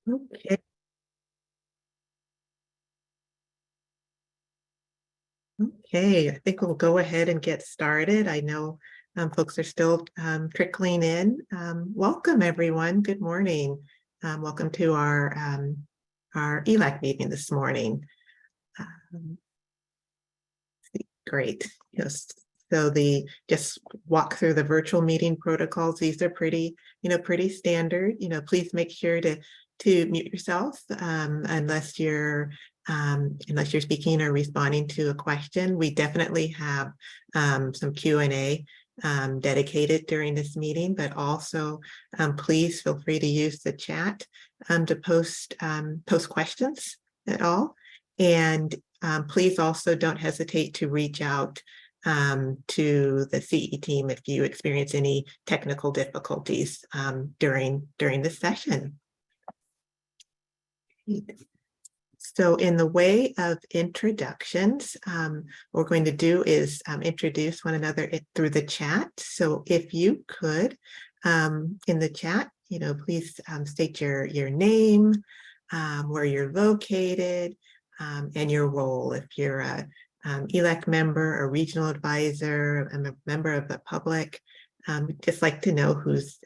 Okay, okay. I think we'll go ahead and get started. I know folks are still trickling in. Welcome, everyone. Good morning. Welcome to our ELAC meeting this morning. Um, Great. Yes. So just walk through the virtual meeting protocols. These are pretty standard. Please make sure to mute yourself unless you're speaking or responding to a question. We definitely have some Q&A dedicated during this meeting, but also please feel free to use the chat to post questions at all. And please also don't hesitate to reach out to the CE team if you experience any technical difficulties during this session. So in the way of introductions, what we're going to do is introduce one another through the chat. So if you could, in the chat, please state your name, where you're located, and your role. If you're a ELAC member, a regional advisor, a member of the public, we'd just like to know who's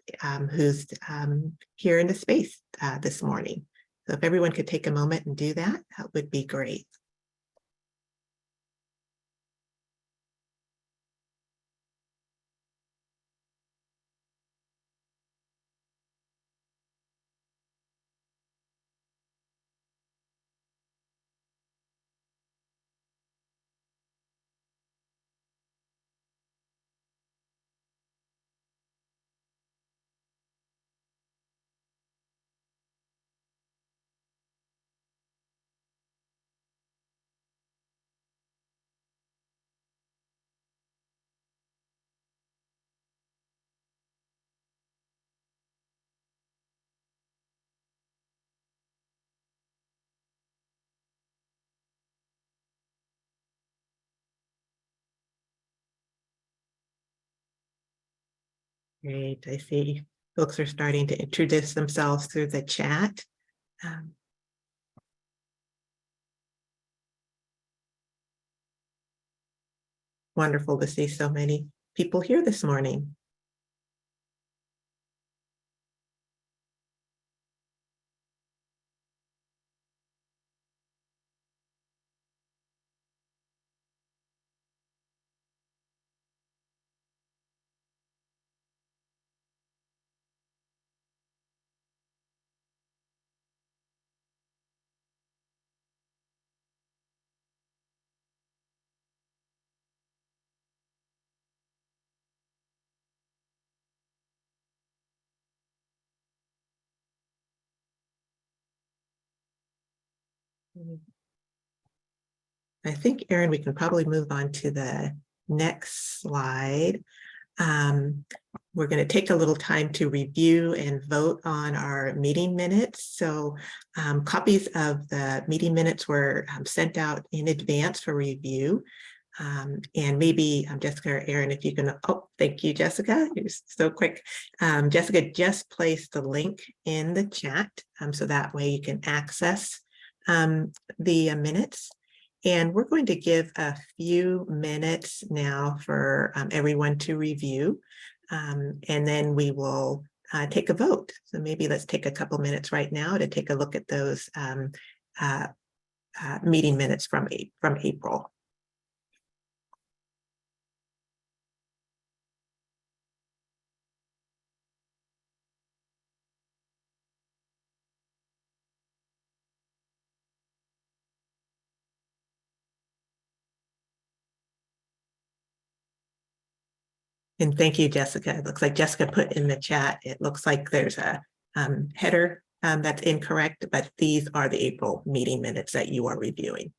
here in the space this morning. So if everyone could take a moment and do that, that would be great. Great, I see folks are starting to introduce themselves through the chat. Wonderful to see so many people here this morning. I think, Erin, we can probably move on to the next slide. We're going to take a little time to review and vote on our meeting minutes. So copies of the meeting minutes were sent out in advance for review. And maybe Jessica or Erin, if you can, thank you, Jessica, you're so quick. Jessica just placed the link in the chat, so that way you can access the minutes. And we're going to give a few minutes now for everyone to review, and then we will take a vote. So maybe let's take a couple minutes right now to take a look at those meeting minutes from April. And thank you, Jessica. It looks like Jessica put in the chat, it looks like there's a header that's incorrect, but these are the April meeting minutes that you are reviewing.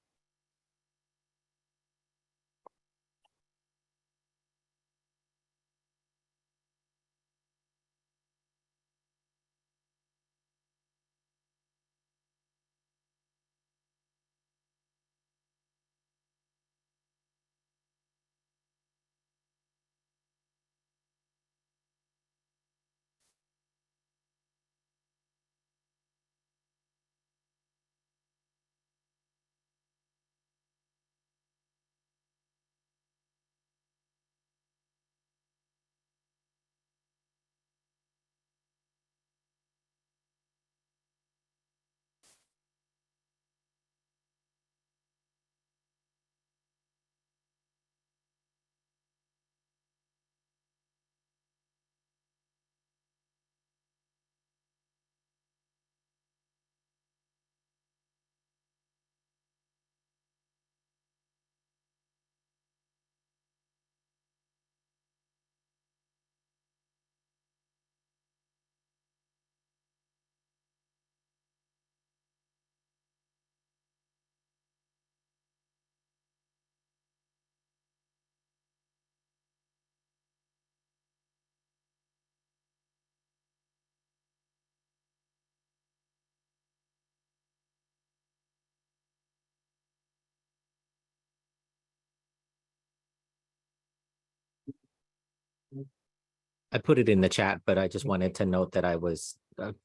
I put it in the chat, but I just wanted to note that I was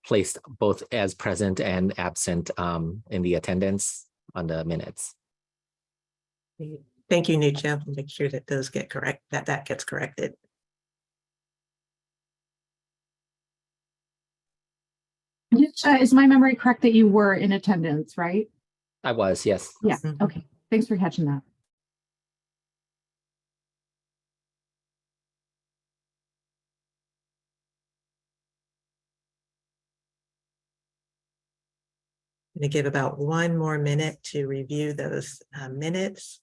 placed both as present and absent in the attendance on the minutes. Thank you, Nietzsche. We'll make sure that those get correct, that gets corrected. Is my memory correct that you were in attendance, right? I was, yes. Yeah, okay. Thanks for catching that. I'm going to give about 1 more minute to review those minutes.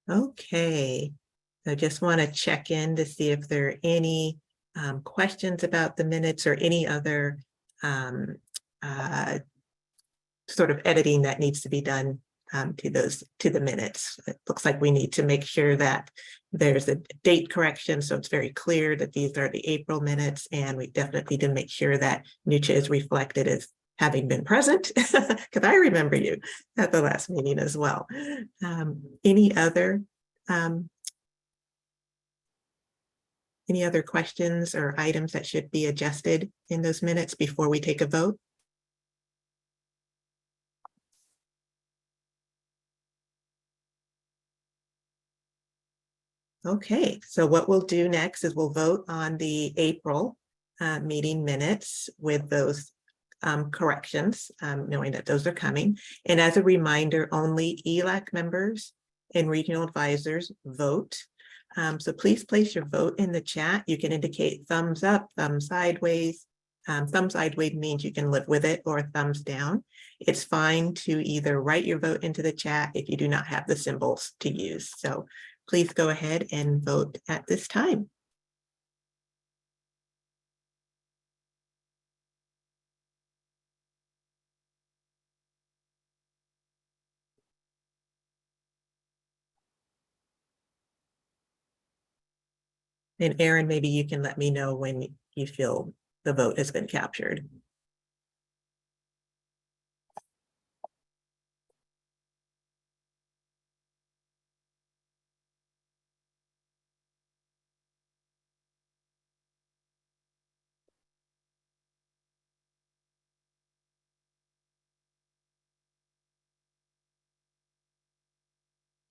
Okay, I just want to check in to see if there are any questions about the minutes or any other sort of editing that needs to be done to the minutes. It looks like we need to make sure that there's a date correction, so it's very clear that these are the April minutes, and we definitely need to make sure that Nucha is reflected as having been present, because I remember you at the last meeting as well. Any other questions or items that should be adjusted in those minutes before we take a vote? Okay, so what we'll do next is we'll vote on the April meeting minutes with those corrections, knowing that those are coming. And as a reminder, only ELAC members and regional advisors vote. So please place your vote in the chat. You can indicate thumbs up, thumbs sideways. Thumbs sideways means you can live with it, or thumbs down. It's fine to either write your vote into the chat if you do not have the symbols to use. So please go ahead and vote at this time. And Erin, maybe you can let me know when you feel the vote has been captured.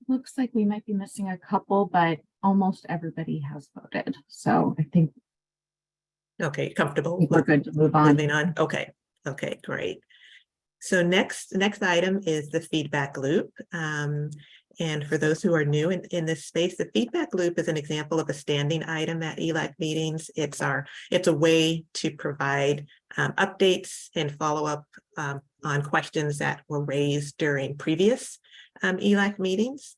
Looks like we might be missing a couple, but almost everybody has voted. So I think Okay, comfortable. we're good to move on. Moving on. Okay, great. So next item is the feedback loop. And for those who are new in this space, the feedback loop is an example of a standing item at ELAC meetings. It's a way to provide updates and follow up on questions that were raised during previous ELAC meetings.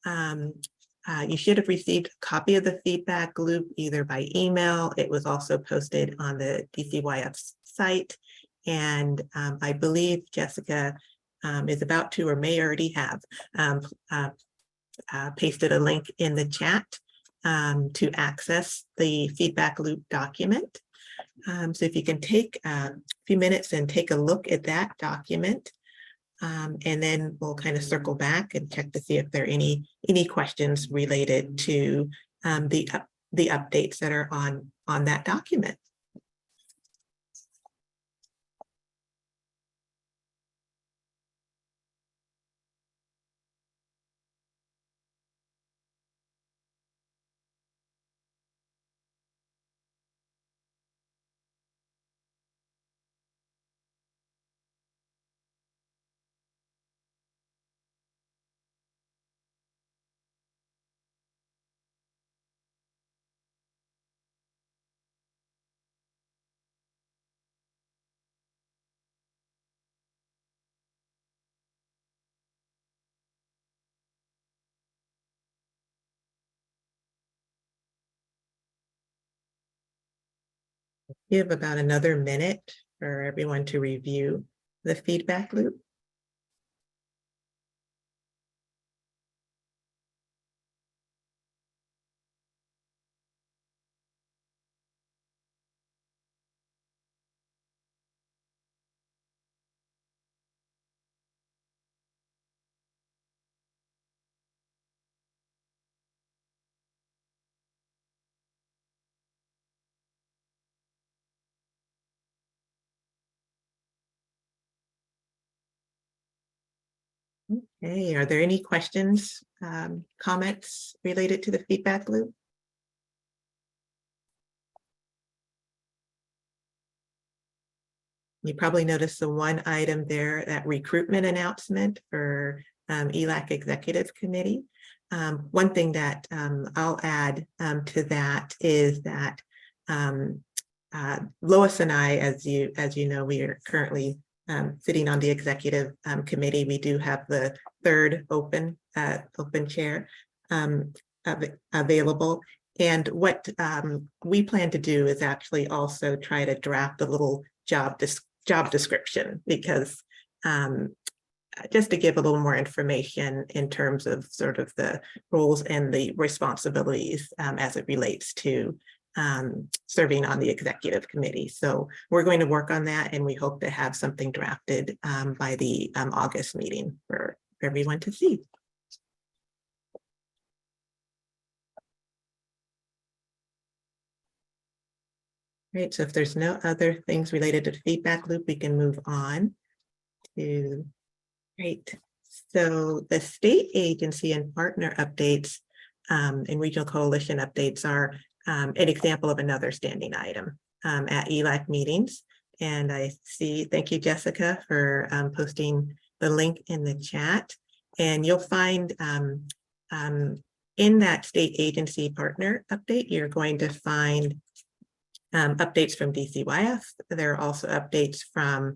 You should have received a copy of the feedback loop either by email. It was also posted on the DCYF site. And I believe Jessica is about to, or may already have, pasted a link in the chat to access the feedback loop document. So if you can take a few minutes and take a look at that document, and then we'll kind of circle back and check to see if there are any questions related to the updates that are on that document. give about another minute for everyone to review the feedback loop. Okay, are there any questions, comments related to the feedback loop? You probably noticed the one item there, that recruitment announcement for ELAC Executive Committee. One thing that I'll add to that is that Lois and I, as you know, we are currently sitting on the executive committee. We do have the third open chair available. And what we plan to do is actually also try to draft a little job description, because just to give a little more information in terms of sort of the roles and the responsibilities as it relates to serving on the executive committee. So we're going to work on that, and we hope to have something drafted by the August meeting for everyone to see. Great, so if there's no other things related to the feedback loop, we can move on to, great. So the state agency and partner updates and regional coalition updates are an example of another standing item at ELAC meetings. And I see, thank you, Jessica, for posting the link in the chat. And you'll find in that state agency partner update, you're going to find updates from DCYF. There are also updates from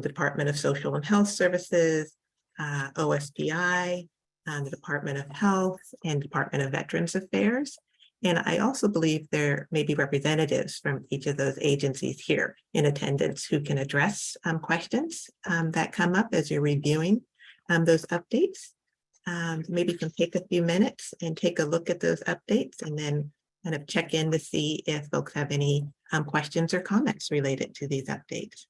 Department of Social and Health Services, OSPI, the Department of Health, and Department of Veterans Affairs. And I also believe there may be representatives from each of those agencies here in attendance who can address questions that come up as you're reviewing those updates. Maybe you can take a few minutes and take a look at those updates, and then kind of check in to see if folks have any questions or comments related to these updates.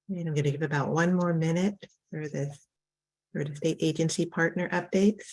And I'm going to give about one more minute for the state agency partner updates.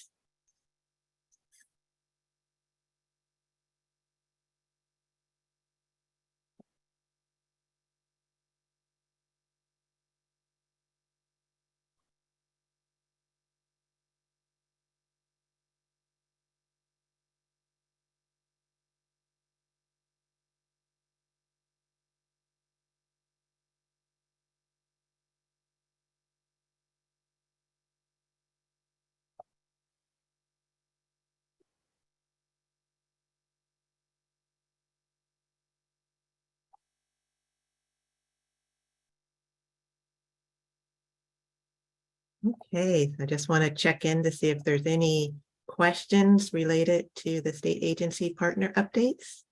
Okay, I just want to check in to see if there's any questions related to the state agency partner updates?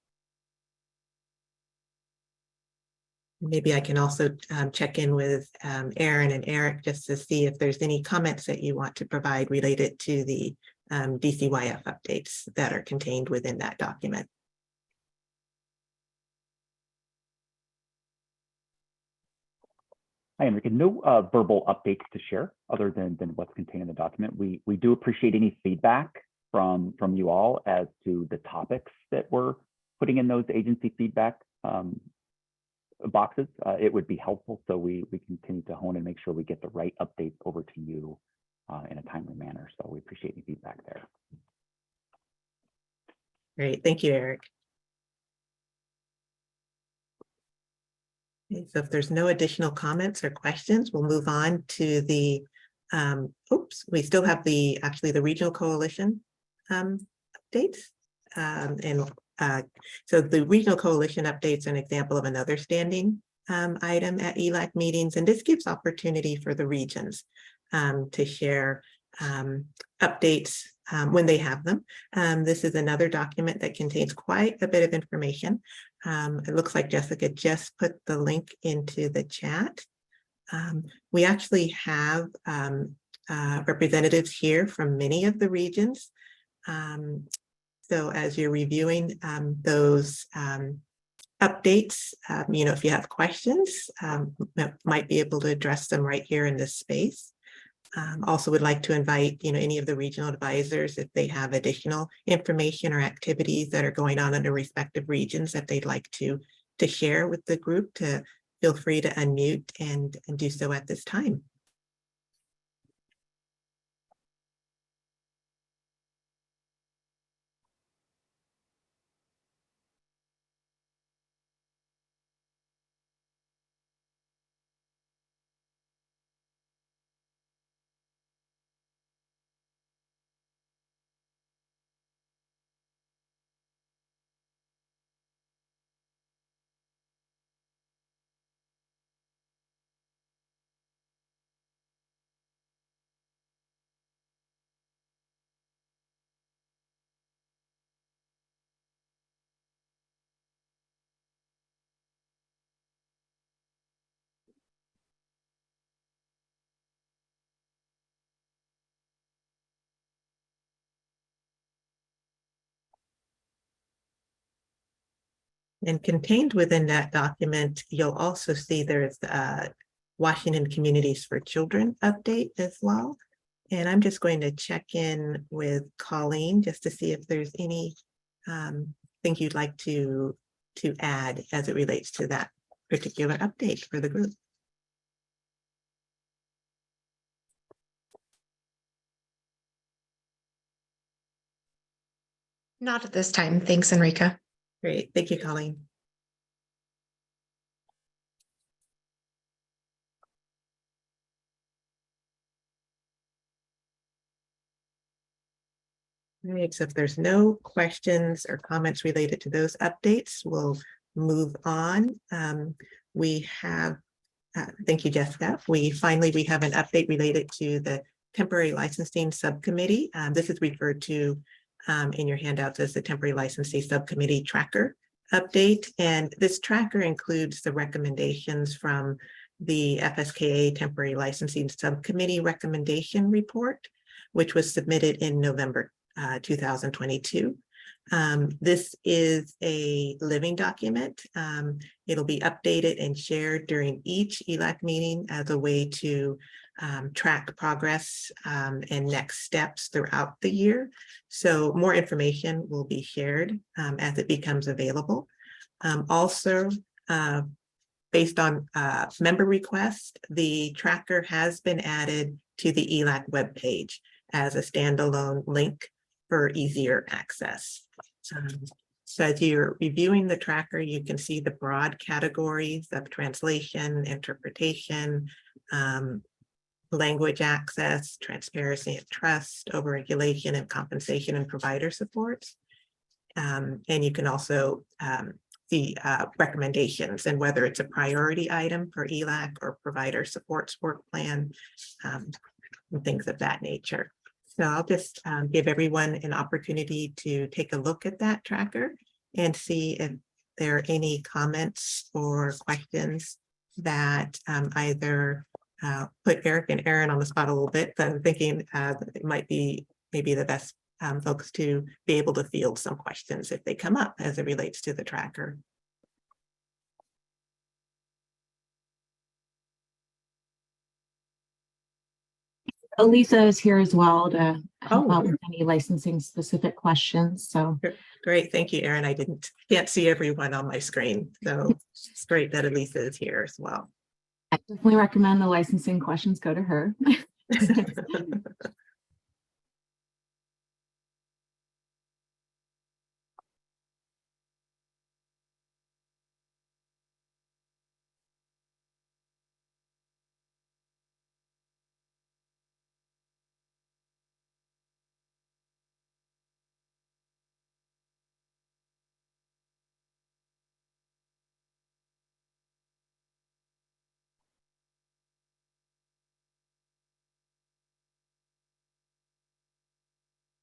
Maybe I can also check in with Aaron and Eric just to see if there's any comments that you want to provide related to the DCYF updates that are contained within that document. Hi, Enrique. No verbal updates to share other than what's contained in the document. We do appreciate any feedback from you all as to the topics that we're putting in those agency feedback boxes. It would be helpful, so we continue to hone and make sure we get the right updates over to you in a timely manner. So we appreciate any feedback there. Great, thank you, Eric. Okay, so if there's no additional comments or questions, we'll move on to the, we still have the regional coalition updates. So the regional coalition updates an example of another standing item at ELAC meetings, and this gives opportunity for the regions to share updates when they have them. This is another document that contains quite a bit of information. It looks like Jessica just put the link into the chat. We actually have representatives here from many of the regions. So as you're reviewing those updates, if you have questions, might be able to address them right here in this space. Also would like to invite, any of the regional advisors, if they have additional information or activities that are going on in their respective regions that they'd like to share with the group, to feel free to unmute and do so at this time. And contained within that document, you'll also see there's Washington Communities for Children update as well. And I'm just going to check in with Colleen just to see if there's any thing you'd like to add as it relates to that particular update for the group. Not at this time. Thanks, Enrica. Great, thank you, Colleen. All right, so if there's no questions or comments related to those updates, we'll move on. We have, thank you, Jessica. We have an update related to the temporary licensing subcommittee. This is referred to in your handouts as the temporary licensing subcommittee tracker update. And this tracker includes the recommendations from the FSKA temporary licensing subcommittee recommendation report, which was submitted in November 2022. This is a living document. It'll be updated and shared during each ELAC meeting as a way to track progress and next steps throughout the year. So more information will be shared as it becomes available. Also, based on member request, the tracker has been added to the ELAC webpage as a standalone link for easier access. So as you're reviewing the tracker, you can see the broad categories of translation, interpretation, language access, transparency and trust, overregulation, and compensation and provider supports. And you can also see recommendations and whether it's a priority item for ELAC or provider supports work plan, and things of that nature. So I'll just give everyone an opportunity to take a look at that tracker and see if there are any comments or questions that either put Eric and Aaron on the spot a little bit, but I'm thinking it might be maybe the best folks to be able to field some questions if they come up as it relates to the tracker. Elisa is here as well to help Oh. out with any licensing specific questions. So Great, thank you, Erin. Can't see everyone on my screen, so it's great that Elisa is here as well. I definitely recommend the licensing questions go to her.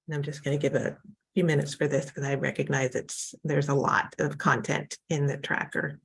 And I'm just going to give a few minutes for this because I recognize there's a lot of content in the tracker.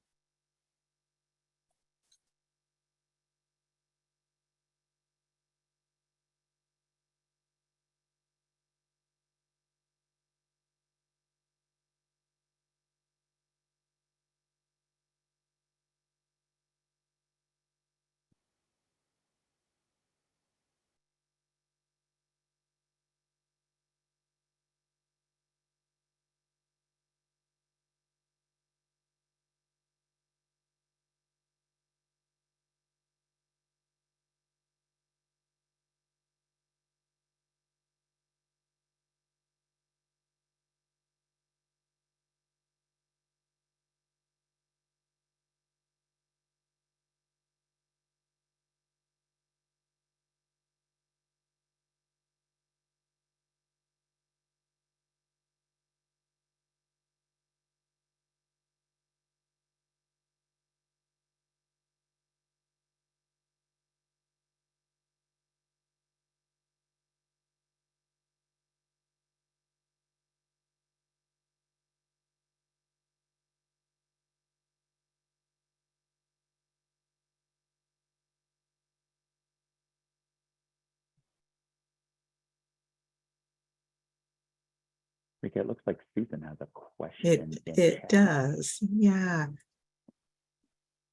Rika, it looks like Susan has a question. It does, yeah.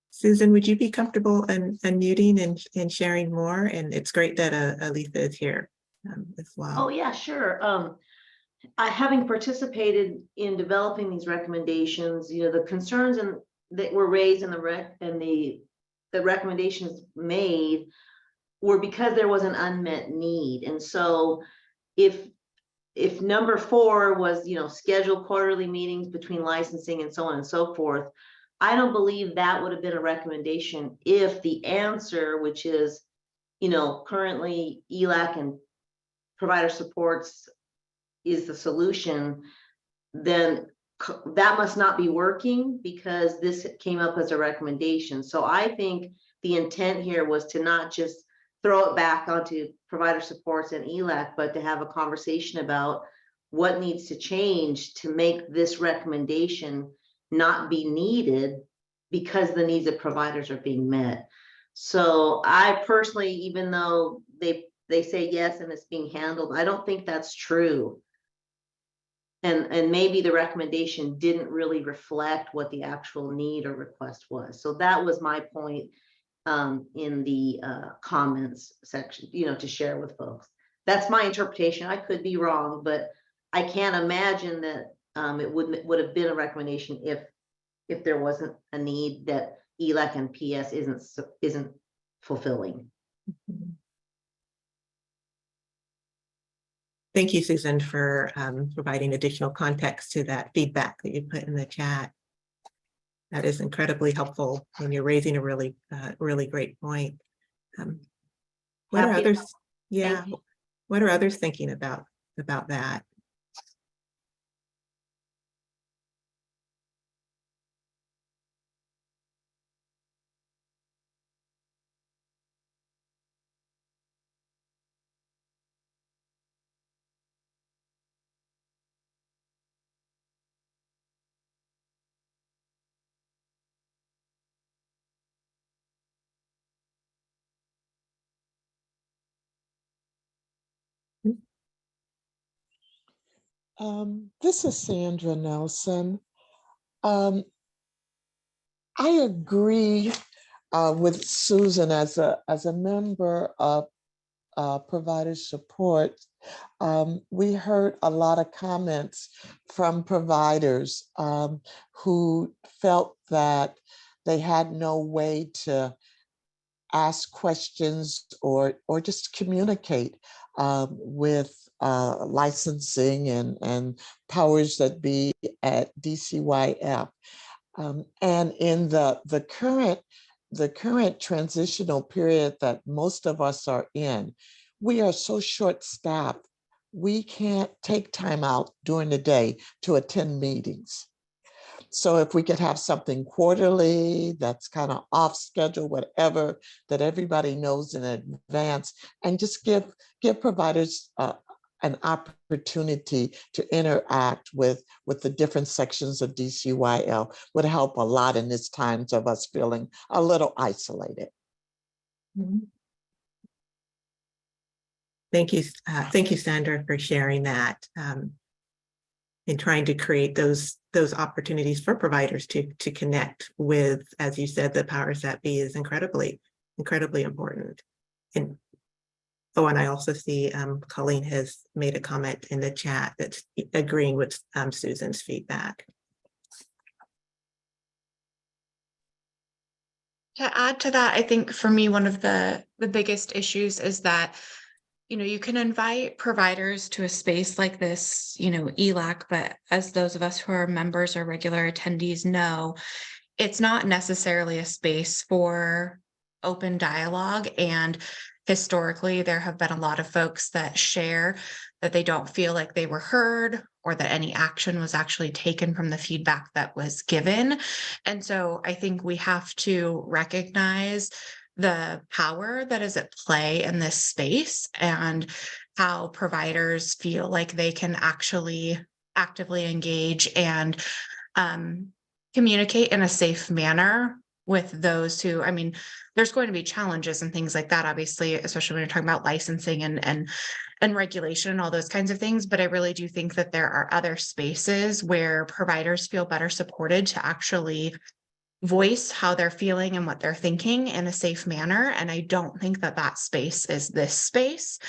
Susan, would you be comfortable unmuting and sharing more? And it's great that Alisa is here as well. Oh, yeah, sure. Having participated in developing these recommendations, the concerns that were raised in the recommendations made were because there was an unmet need. And so if number 4 was, schedule quarterly meetings between licensing and so on and so forth, I don't believe that would have been a recommendation if the answer, which is, currently ELAC and provider supports is the solution, then that must not be working because this came up as a recommendation. So I think the intent here was to not just throw it back onto provider supports and ELAC, but to have a conversation about what needs to change to make this recommendation not be needed because the needs of providers are being met. So I personally, even though they say yes and it's being handled, I don't think that's true. And maybe the recommendation didn't really reflect what the actual need or request was. So that was my point in the comments section, to share with folks. That's my interpretation. I could be wrong, but I can't imagine that it would have been a recommendation if there wasn't a need that ELAC and PS isn't fulfilling. Thank you, Susan, for providing additional context to that feedback that you put in the chat. That is incredibly helpful when you're raising a really great point. What are others? Yeah. What are others thinking about that? This is Sandra Nelson. Um, I agree with Susan as a member of provider support. We heard a lot of comments from providers who felt that they had no way to ask questions or just communicate with licensing and powers that be at DCYF. And in the current transitional period that most of us are in, we are so short-staffed, we can't take time out during the day to attend meetings. So if we could have something quarterly that's kind of off schedule, whatever, that everybody knows in advance, and just give providers an opportunity to interact with the different sections of DCYL would help a lot in this times of us feeling a little isolated. Thank you, Sandra, for sharing that. In trying to create those opportunities for providers to connect with, as you said, the powers that be is incredibly important. And and I also see Colleen has made a comment in the chat that's agreeing with Susan's feedback. To add to that, I think for me, one of the biggest issues is that, you can invite providers to a space like this, ELAC, but as those of us who are members or regular attendees know, it's not necessarily a space for open dialogue. And historically, there have been a lot of folks that share that they don't feel like they were heard or that any action was actually taken from the feedback that was given. And so I think we have to recognize the power that is at play in this space and how providers feel like they can actually actively engage and communicate in a safe manner with those who, there's going to be challenges and things like that, obviously, especially when you're talking about licensing and regulation and all those kinds of things. But I really do think that there are other spaces where providers feel better supported to actually voice how they're feeling and what they're thinking in a safe manner. And I don't think that that space is this space.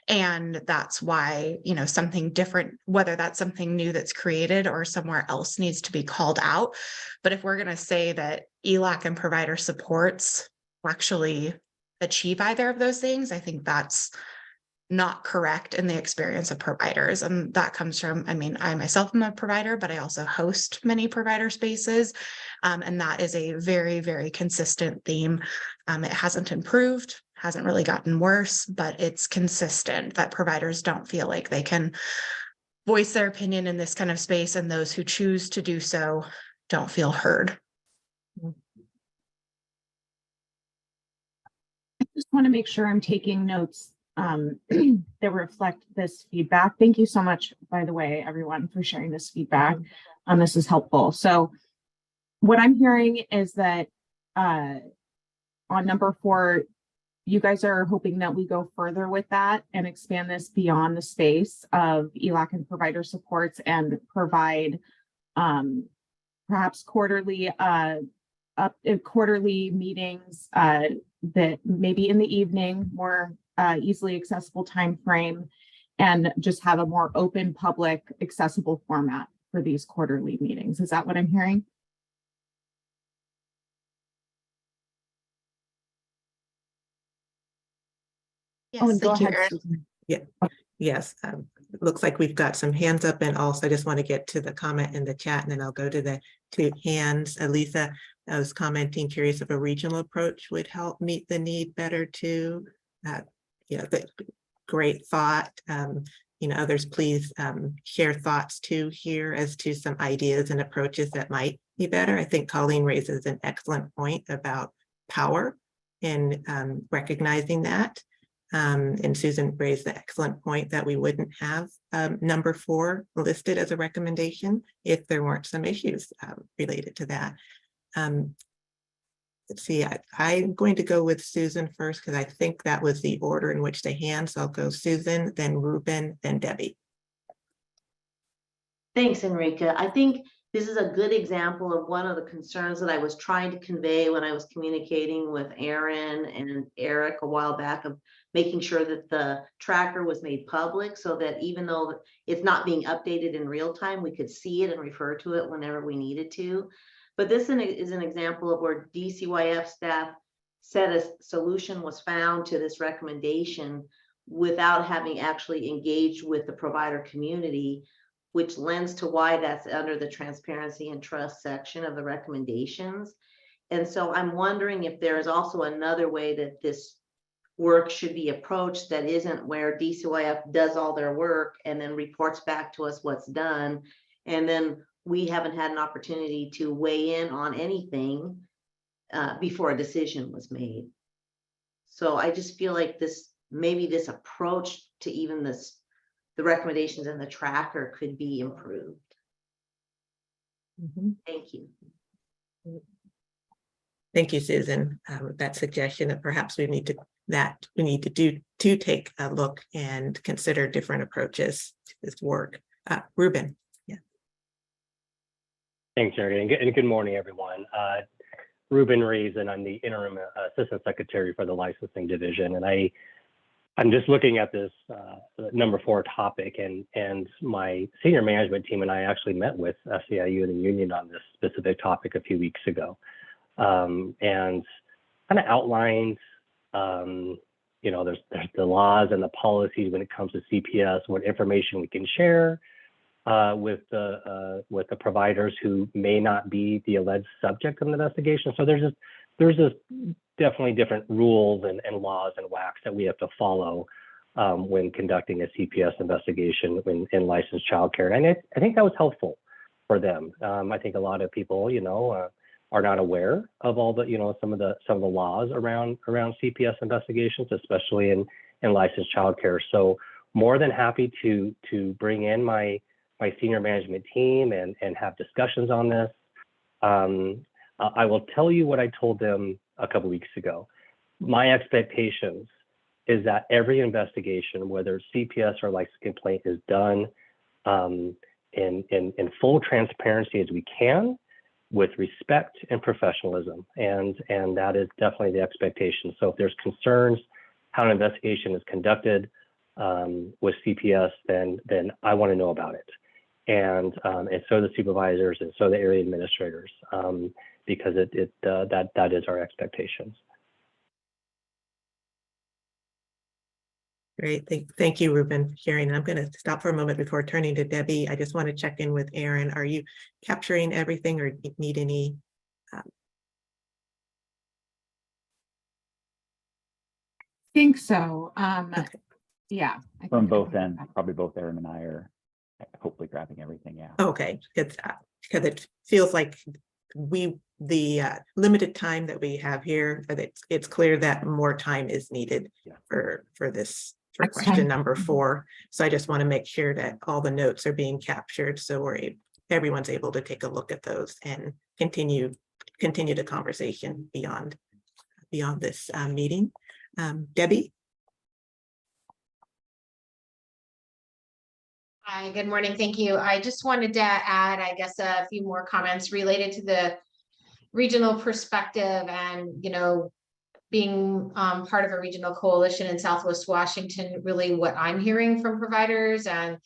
And that's why, something different, whether that's something new that's created or somewhere else, needs to be called out. But if we're going to say that ELAC and provider supports actually achieve either of those things, I think that's not correct in the experience of providers. And that comes from, I myself am a provider, but I also host many provider spaces. And that is a very, very consistent theme. It hasn't improved, hasn't really gotten worse, but it's consistent that providers don't feel like they can voice their opinion in this kind of space, and those who choose to do so don't feel heard. I just want to make sure I'm taking notes that reflect this feedback. Thank you so much, by the way, everyone, for sharing this feedback. This is helpful. So what I'm hearing is that on number 4, you guys are hoping that we go further with that and expand this beyond the space of ELAC and provider supports and provide perhaps quarterly meetings that maybe in the evening, more easily accessible time frame, and just have a more open, public, accessible format for these quarterly meetings. Is that what I'm hearing? Yes, Oh, and go thank you, ahead, Erin. Susan. Yes, it looks like we've got some hands up, and also I just want to get to the comment in the chat, and then I'll go to the 2 hands. Alisa, I was commenting, curious if a regional approach would help meet the need better too. Great thought. Others please share thoughts too here as to some ideas and approaches that might be better. I think Colleen raises an excellent point about power and recognizing that. And Susan raised the excellent point that we wouldn't have number 4 listed as a recommendation if there weren't some issues related to that. Let's see, I'm going to go with Susan first because I think that was the order in which the hands. I'll go Susan, then Ruben, then Debbie. Thanks, Enrica. I think this is a good example of one of the concerns that I was trying to convey when I was communicating with Aaron and Eric a while back, of making sure that the tracker was made public so that even though it's not being updated in real time, we could see it and refer to it whenever we needed to. But this is an example of where DCYF staff said a solution was found to this recommendation without having actually engaged with the provider community, which lends to why that's under the transparency and trust section of the recommendations. And so I'm wondering if there is also another way that this work should be approached that isn't where DCYF does all their work and then reports back to us what's done. And then we haven't had an opportunity to weigh in on anything before a decision was made. So I just feel like maybe this approach to even the recommendations in the tracker could be improved. Thank you. Thank you, Susan. That suggestion that perhaps we need to take a look and consider different approaches to this work. Ruben. Yeah. Thanks, Eric, and good morning, everyone. Ruben Rees, and I'm the interim assistant secretary for the licensing division, and I'm just looking at this number 4 topic, and my senior management team and I actually met with SEIU and the union on this specific topic a few weeks ago, and kind of outlined, there's the laws and the policies when it comes to CPS, what information we can share with the providers who may not be the alleged subject of an investigation. So there's just definitely different rules and laws and WACs that we have to follow when conducting a CPS investigation in licensed childcare. And I think that was helpful for them. I think a lot of people, are not aware of all the, some of the laws around CPS investigations, especially in licensed childcare. So more than happy to bring in my senior management team and have discussions on this. I will tell you what I told them a couple weeks ago. My expectations is that every investigation, whether CPS or license complaint, is done in full transparency as we can, with respect and professionalism, and that is definitely the expectation. So if there's concerns how an investigation is conducted with CPS, then I want to know about it, and so the supervisors and so the area administrators, because that is our expectations. Great. Thank you, Ruben, for sharing. I'm going to stop for a moment before turning to Debbie. I just want to check in with Aaron. Are you capturing everything or need any? Think so. Okay. Yeah. From both ends, probably both Aaron and I are hopefully grabbing everything out. Okay, because it feels like the limited time that we have here, but it's clear that more time is needed for this. For question number 4. So I just want to make sure that all the notes are being captured, so everyone's able to take a look at those and continue the conversation beyond this meeting. Debbie. Hi, good morning. Thank you. I just wanted to add, I guess, a few more comments related to the regional perspective and, being part of a regional coalition in Southwest Washington, really what I'm hearing from providers. And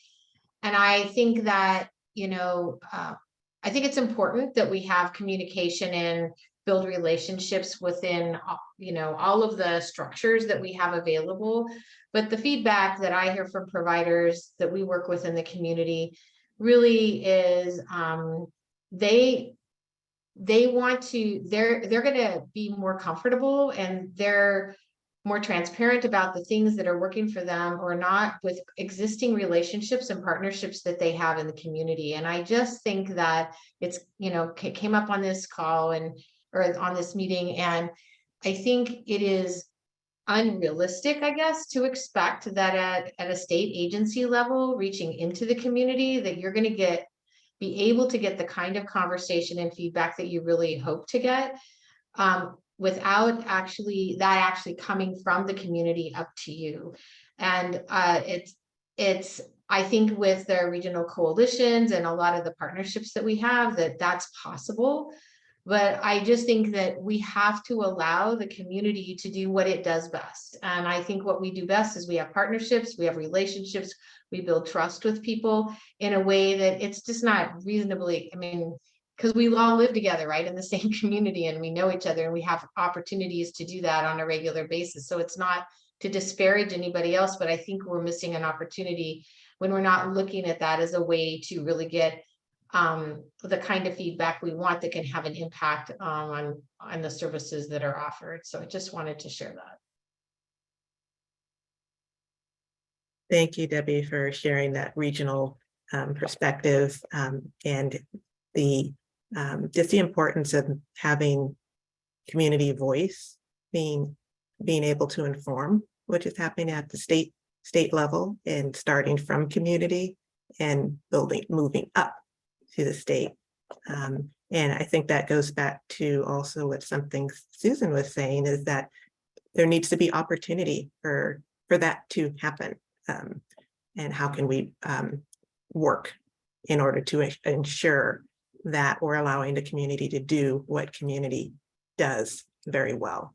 I think that, I think it's important that we have communication and build relationships within, all of the structures that we have available. But the feedback that I hear from providers that we work with in the community really is they want to, they're going to be more comfortable and they're more transparent about the things that are working for them or not with existing relationships and partnerships that they have in the community. And I just think that it's, came up on this call or on this meeting. And I think it is unrealistic, I guess, to expect that at a state agency level, reaching into the community, that you're going to be able to get the kind of conversation and feedback that you really hope to get without actually coming from the community up to you. And I think with the regional coalitions and a lot of the partnerships that we have, that's possible. But I just think that we have to allow the community to do what it does best. And I think what we do best is we have partnerships, we have relationships, we build trust with people in a way that it's just not reasonably, I mean, because we all live together, right, in the same community, and we know each other, and we have opportunities to do that on a regular basis. So it's not to disparage anybody else, but I think we're missing an opportunity when we're not looking at that as a way to really get the kind of feedback we want that can have an impact on the services that are offered. So I just wanted to share that. Thank you, Debbie, for sharing that regional perspective and the just the importance of having community voice, being able to inform what is happening at the state level and starting from community and moving up to the state. And I think that goes back to also what something Susan was saying, is that there needs to be opportunity for that to happen. And how can we work in order to ensure that we're allowing the community to do what community does very well.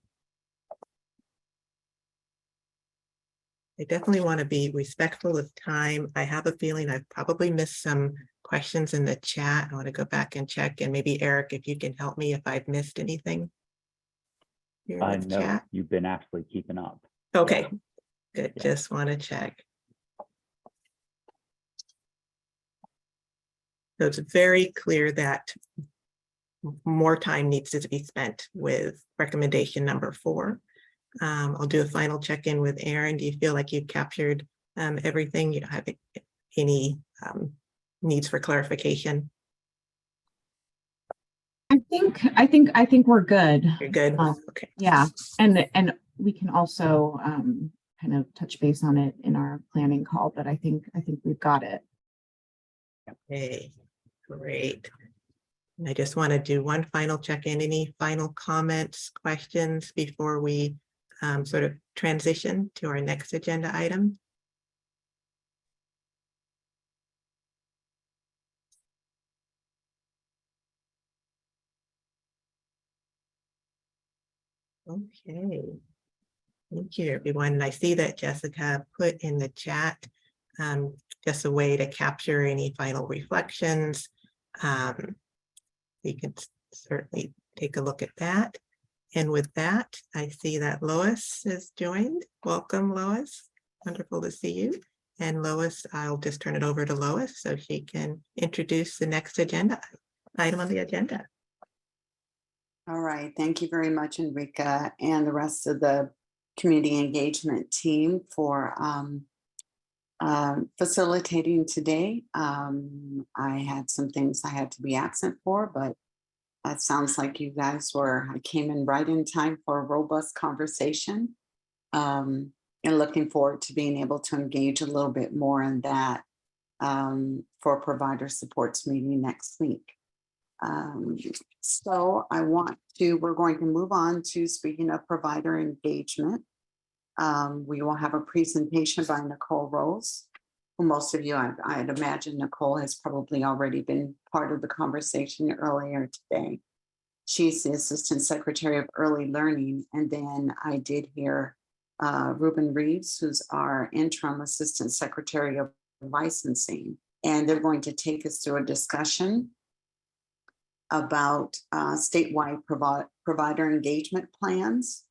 I definitely want to be respectful of time. I have a feeling I've probably missed some questions in the chat. I want to go back and check, and maybe Eric, if you can help me if I've missed anything. No, chat. You've been actually keeping up. Okay, yeah. Good. Yeah. Just want to check. So it's very clear that more time needs to be spent with recommendation number 4. I'll do a final check-in with Erin. Do you feel like you've captured everything? You don't have any needs for clarification? I think we're good. You're good. Okay. Yeah, and we can also kind of touch base on it in our planning call, but I think we've got it. Okay, great. And I just want to do one final check-in. Any final comments, questions before we sort of transition to our next agenda item? Okay. Thank you, everyone. I see that Jessica put in the chat just a way to capture any final reflections. We can certainly take a look at that. And with that, I see that Lois has joined. Welcome, Lois. Wonderful to see you. And Lois, I'll just turn it over to Lois so she can introduce the next agenda item on the agenda. All right. Thank you very much, Enrica, and the rest of the community engagement team for facilitating today. I had some things I had to be absent for, but it sounds like you guys I came in right in time for a robust conversation, and looking forward to being able to engage a little bit more in that for provider supports meeting next week. So we're going to move on to speaking of provider engagement. We will have a presentation by Nicole Rose, who most of you, I'd imagine Nicole has probably already been part of the conversation earlier today. She's the Assistant Secretary of Early Learning. And then I did hear Ruben Reeves, who's our Interim Assistant Secretary of Licensing. And they're going to take us through a discussion about statewide provider engagement plans.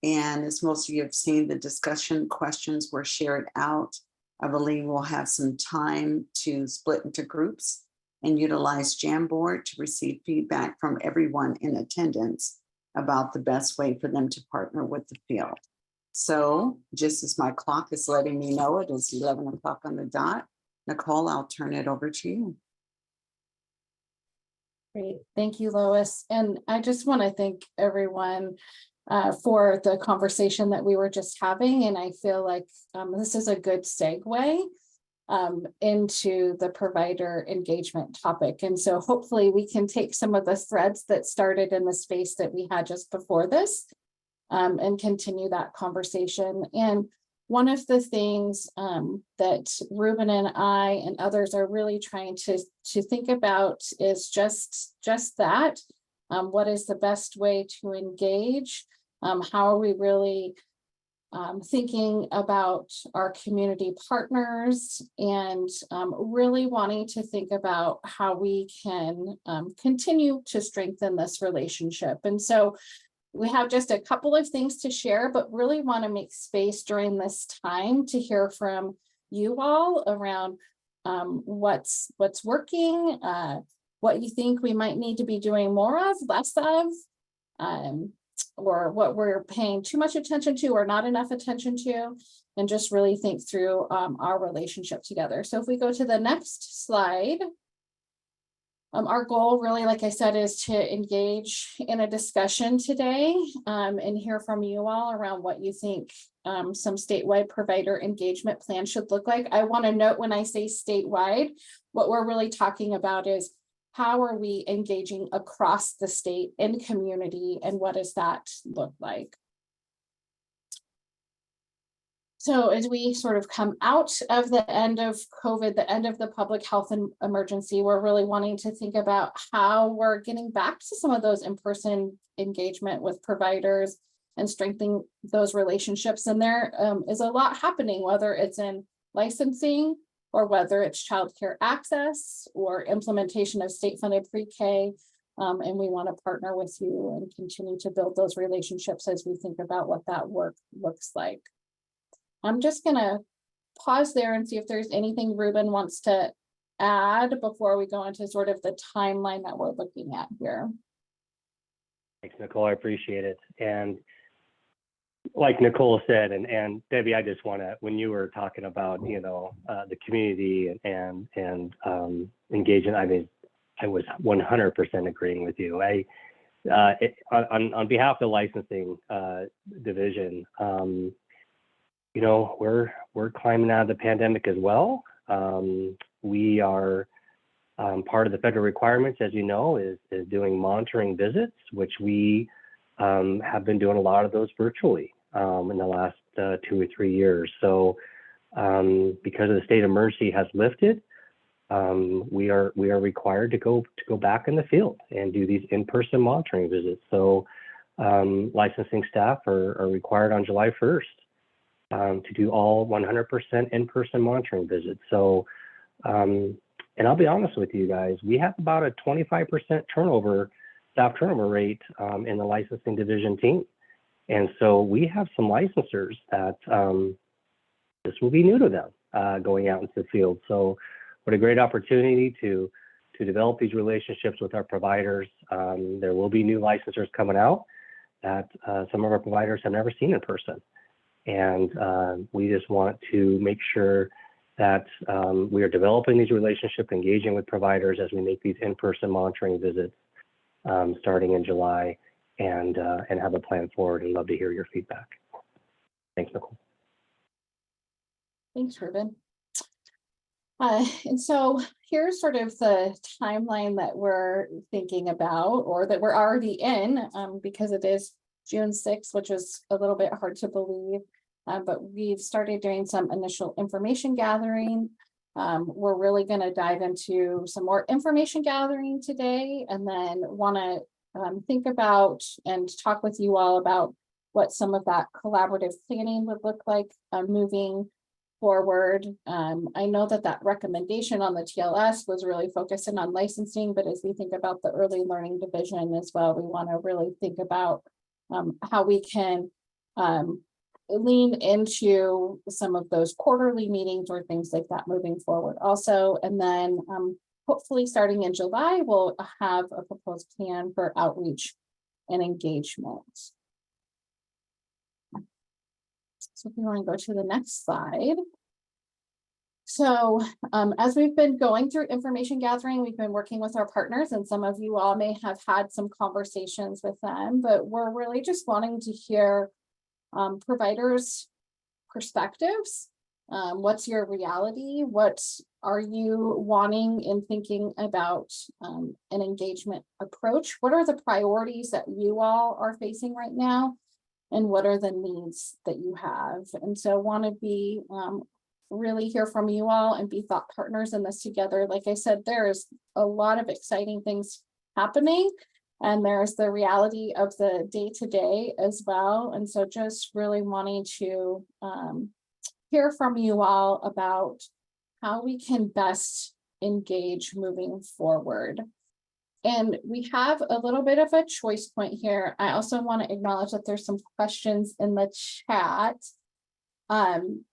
And as most of you have seen, the discussion questions were shared out. I believe we'll have some time to split into groups and utilize Jamboard to receive feedback from everyone in attendance about the best way for them to partner with the field. So just as my clock is letting me know it is 11 o'clock on the dot, Nicole, I'll turn it over to you. Great. Thank you, Lois. And I just want to thank everyone for the conversation that we were just having. And I feel like this is a good segue into the provider engagement topic. And so hopefully we can take some of the threads that started in the space that we had just before this and continue that conversation. And one of the things that Ruben and I and others are really trying to think about is just that. What is the best way to engage? How are we really thinking about our community partners, and really wanting to think about how we can continue to strengthen this relationship. And so we have just a couple of things to share, but really want to make space during this time to hear from you all around what's working, what you think we might need to be doing more of, less of, or what we're paying too much attention to or not enough attention to, and just really think through our relationship together. So if we go to the next slide, our goal really, like I said, is to engage in a discussion today and hear from you all around what you think some statewide provider engagement plan should look like. I want to note when I say statewide, what we're really talking about is how are we engaging across the state and community, and what does that look like? So as we sort of come out of the end of COVID, the end of the public health emergency, we're really wanting to think about how we're getting back to some of those in-person engagement with providers and strengthening those relationships. And there is a lot happening, whether it's in licensing or whether it's childcare access or implementation of state-funded pre-K. And we want to partner with you and continue to build those relationships as we think about what that work looks like. I'm just going to pause there and see if there's anything Ruben wants to add before we go into sort of the timeline that we're looking at here. Thanks, Nicole. I appreciate it. And like Nicole said, and Debbie, I just want to, when you were talking about, the community and engaging, I mean, I was 100% agreeing with you. On behalf of the licensing division, we're climbing out of the pandemic as well. We are part of the federal requirements, as you know, is doing monitoring visits, which we have been doing a lot of those virtually in the last 2 or 3 years. So because of the state of emergency has lifted, we are required to go back in the field and do these in-person monitoring visits. So licensing staff are required on July 1st. To do all 100% in-person monitoring visits. So, and I'll be honest with you guys, we have about a 25% staff turnover rate in the licensing division team. And so we have some licensors that this will be new to them going out into the field. So what a great opportunity to develop these relationships with our providers. There will be new licensors coming out that some of our providers have never seen in person. And we just want to make sure that we are developing these relationships, engaging with providers as we make these in-person monitoring visits starting in July, and have a plan forward, and love to hear your feedback. Thanks, Nicole. Thanks, Ruben. And so here's sort of the timeline that we're thinking about, or that we're already in, because it is June 6th, which is a little bit hard to believe, but we've started doing some initial information gathering. We're really going to dive into some more information gathering today, and then want to think about and talk with you all about what some of that collaborative planning would look like moving forward. I know that recommendation on the TLS was really focusing on licensing, but as we think about the early learning division as well, we want to really think about how we can lean into some of those quarterly meetings or things like that moving forward also. And then hopefully starting in July, we'll have a proposed plan for outreach and engagement. So if you want to go to the next slide. So as we've been going through information gathering, we've been working with our partners, and some of you all may have had some conversations with them, but we're really just wanting to hear providers' perspectives. What's your reality? What are you wanting in thinking about an engagement approach? What are the priorities that you all are facing right now? and what are the needs that you have. And so want to be really hear from you all and be thought partners in this together. Like I said, there is a lot of exciting things happening, and there's the reality of the day-to-day as well. And so just really wanting to hear from you all about how we can best engage moving forward. And we have a little bit of a choice point here. I also want to acknowledge that there's some questions in the chat.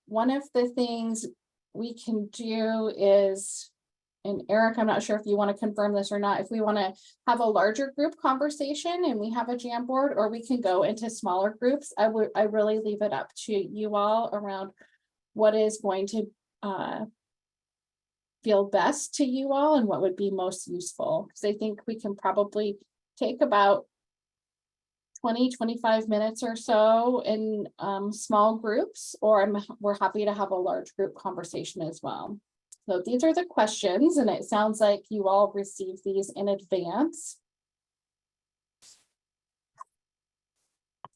One of the things we can do is, and Eric, I'm not sure if you want to confirm this or not, if we want to have a larger group conversation and we have a Jamboard, or we can go into smaller groups. I really leave it up to you all around what is going to feel best to you all and what would be most useful. Because I think we can probably take about 20-25 minutes or so in small groups, or we're happy to have a large group conversation as well. So these are the questions, and it sounds like you all received these in advance.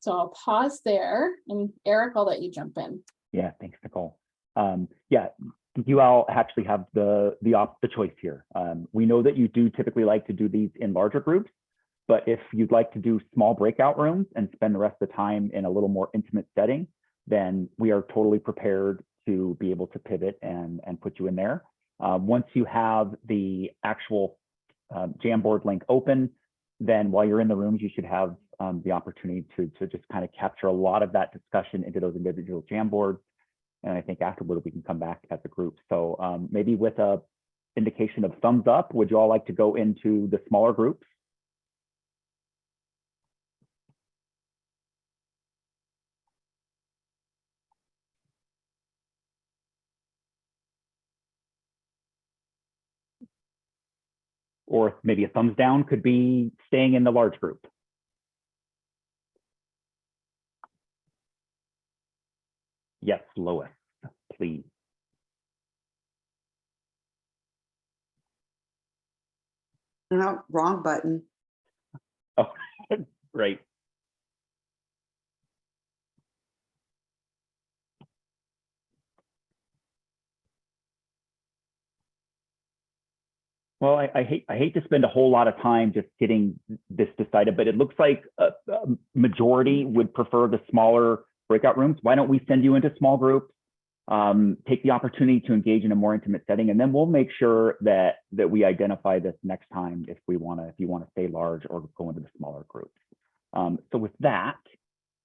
So I'll pause there, and Eric, I'll let you jump in. Yeah, thanks, Nicole. Yeah, you all actually have the choice here. We know that you do typically like to do these in larger groups, but if you'd like to do small breakout rooms and spend the rest of the time in a little more intimate setting, then we are totally prepared to be able to pivot and put you in there. Once you have the actual Jamboard link open, then while you're in the rooms, you should have the opportunity to just kind of capture a lot of that discussion into those individual Jamboards. And I think afterward, we can come back as a group. So maybe with a indication of thumbs up, would you all like to go into the smaller groups? Or maybe a thumbs down could be staying in the large group. Yes, Lois, please. No, wrong button. Oh, great. Well, I hate to spend a whole lot of time just getting this decided, but it looks like a majority would prefer the smaller breakout rooms. Why don't we send you into small groups, take the opportunity to engage in a more intimate setting, and then we'll make sure that we identify this next time if you want to stay large or go into the smaller groups. So with that,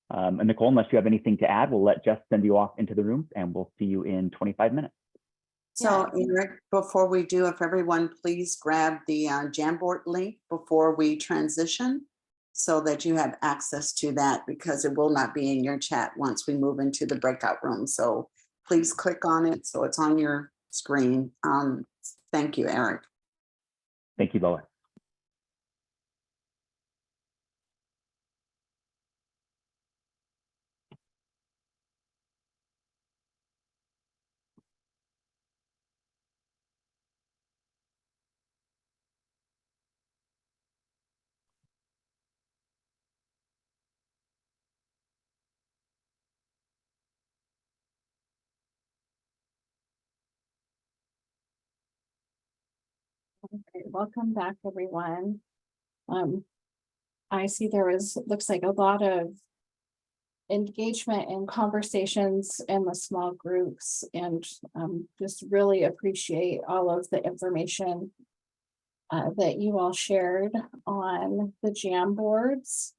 and Nicole, unless you have anything to add, we'll let Jess send you off into the rooms, and we'll see you in 25 minutes. So Eric, before we do, if everyone please grab the Jamboard link before we transition so that you have access to that, because it will not be in your chat once we move into the breakout room. So please click on it so it's on your screen. Thank you, Eric. Thank you, Lois. Okay, welcome back, everyone. I see there looks like a lot of engagement and conversations in the small groups, and just really appreciate all of the information that you all shared on the Jamboards,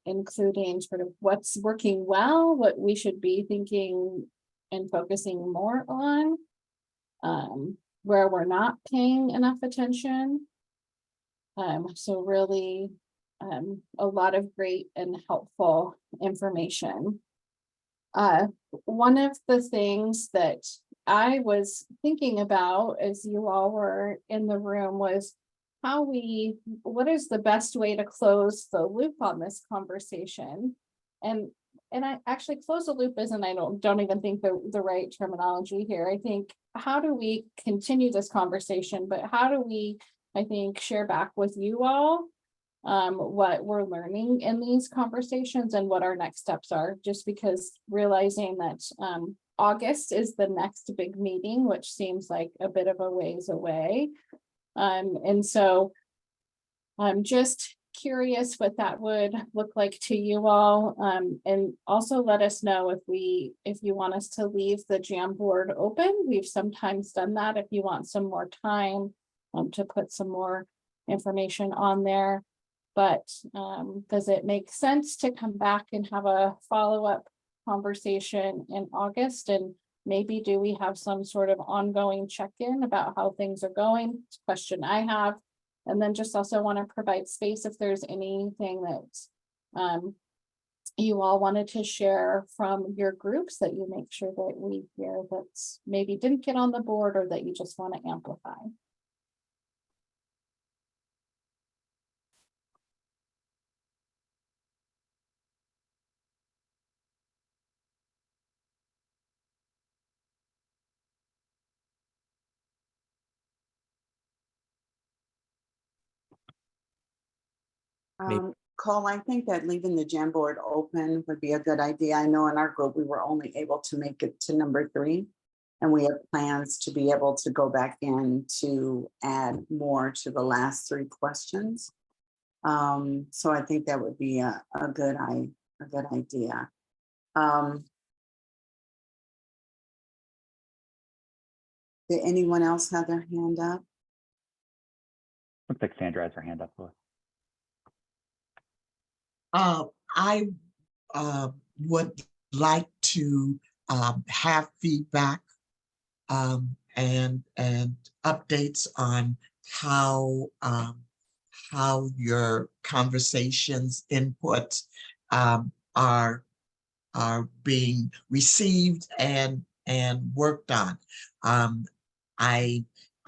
including sort of what's working well, what we should be thinking and focusing more on, where we're not paying enough attention. So really a lot of great and helpful information. One of the things that I was thinking about as you all were in the room was what is the best way to close the loop on this conversation? And I actually close the loop isn't, I don't even think the right terminology here. I think, how do we continue this conversation, but how do we, I think, share back with you all what we're learning in these conversations and what our next steps are, just because realizing that August is the next big meeting, which seems like a bit of a ways away. And so I'm just curious what that would look like to you all. And also let us know if you want us to leave the Jamboard open. We've sometimes done that if you want some more time to put some more information on there. But does it make sense to come back and have a follow-up conversation in August? And maybe do we have some sort of ongoing check-in about how things are going? It's a question I have. And then just also want to provide space if there's anything that you all wanted to share from your groups that you make sure that we hear that's maybe didn't get on the board or that you just want to amplify. Maybe- Cole, I think that leaving the Jamboard open would be a good idea. I know in our group, we were only able to make it to number 3. And we have plans to be able to go back in to add more to the last 3 questions. So I think that would be a good idea. Did anyone else have their hand up? Looks like Sandra has her hand up. Lois. I would like to have feedback and updates on how your conversations, input are being received and worked on. I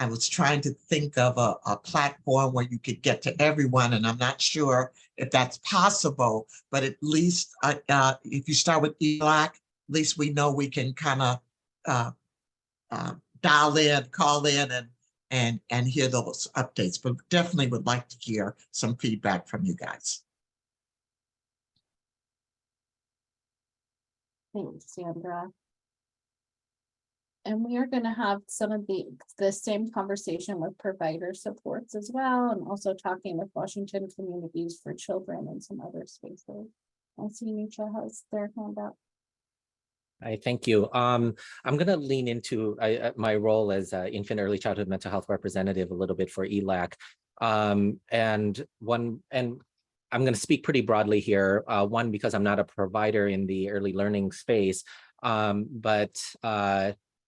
was trying to think of a platform where you could get to everyone, and I'm not sure if that's possible, but at least if you start with ELAC, at least we know we can kind of dial in, call in, and hear those updates, but definitely would like to hear some feedback from you guys. Thanks, Sandra. And we are going to have some of the same conversation with provider supports as well, and also talking with Washington Communities for Children and some other spaces. I see Nietzsche has their hand up. Thank you. I'm going to lean into my role as infant early childhood mental health representative a little bit for ELAC. And I'm going to speak pretty broadly here. One, because I'm not a provider in the early learning space, but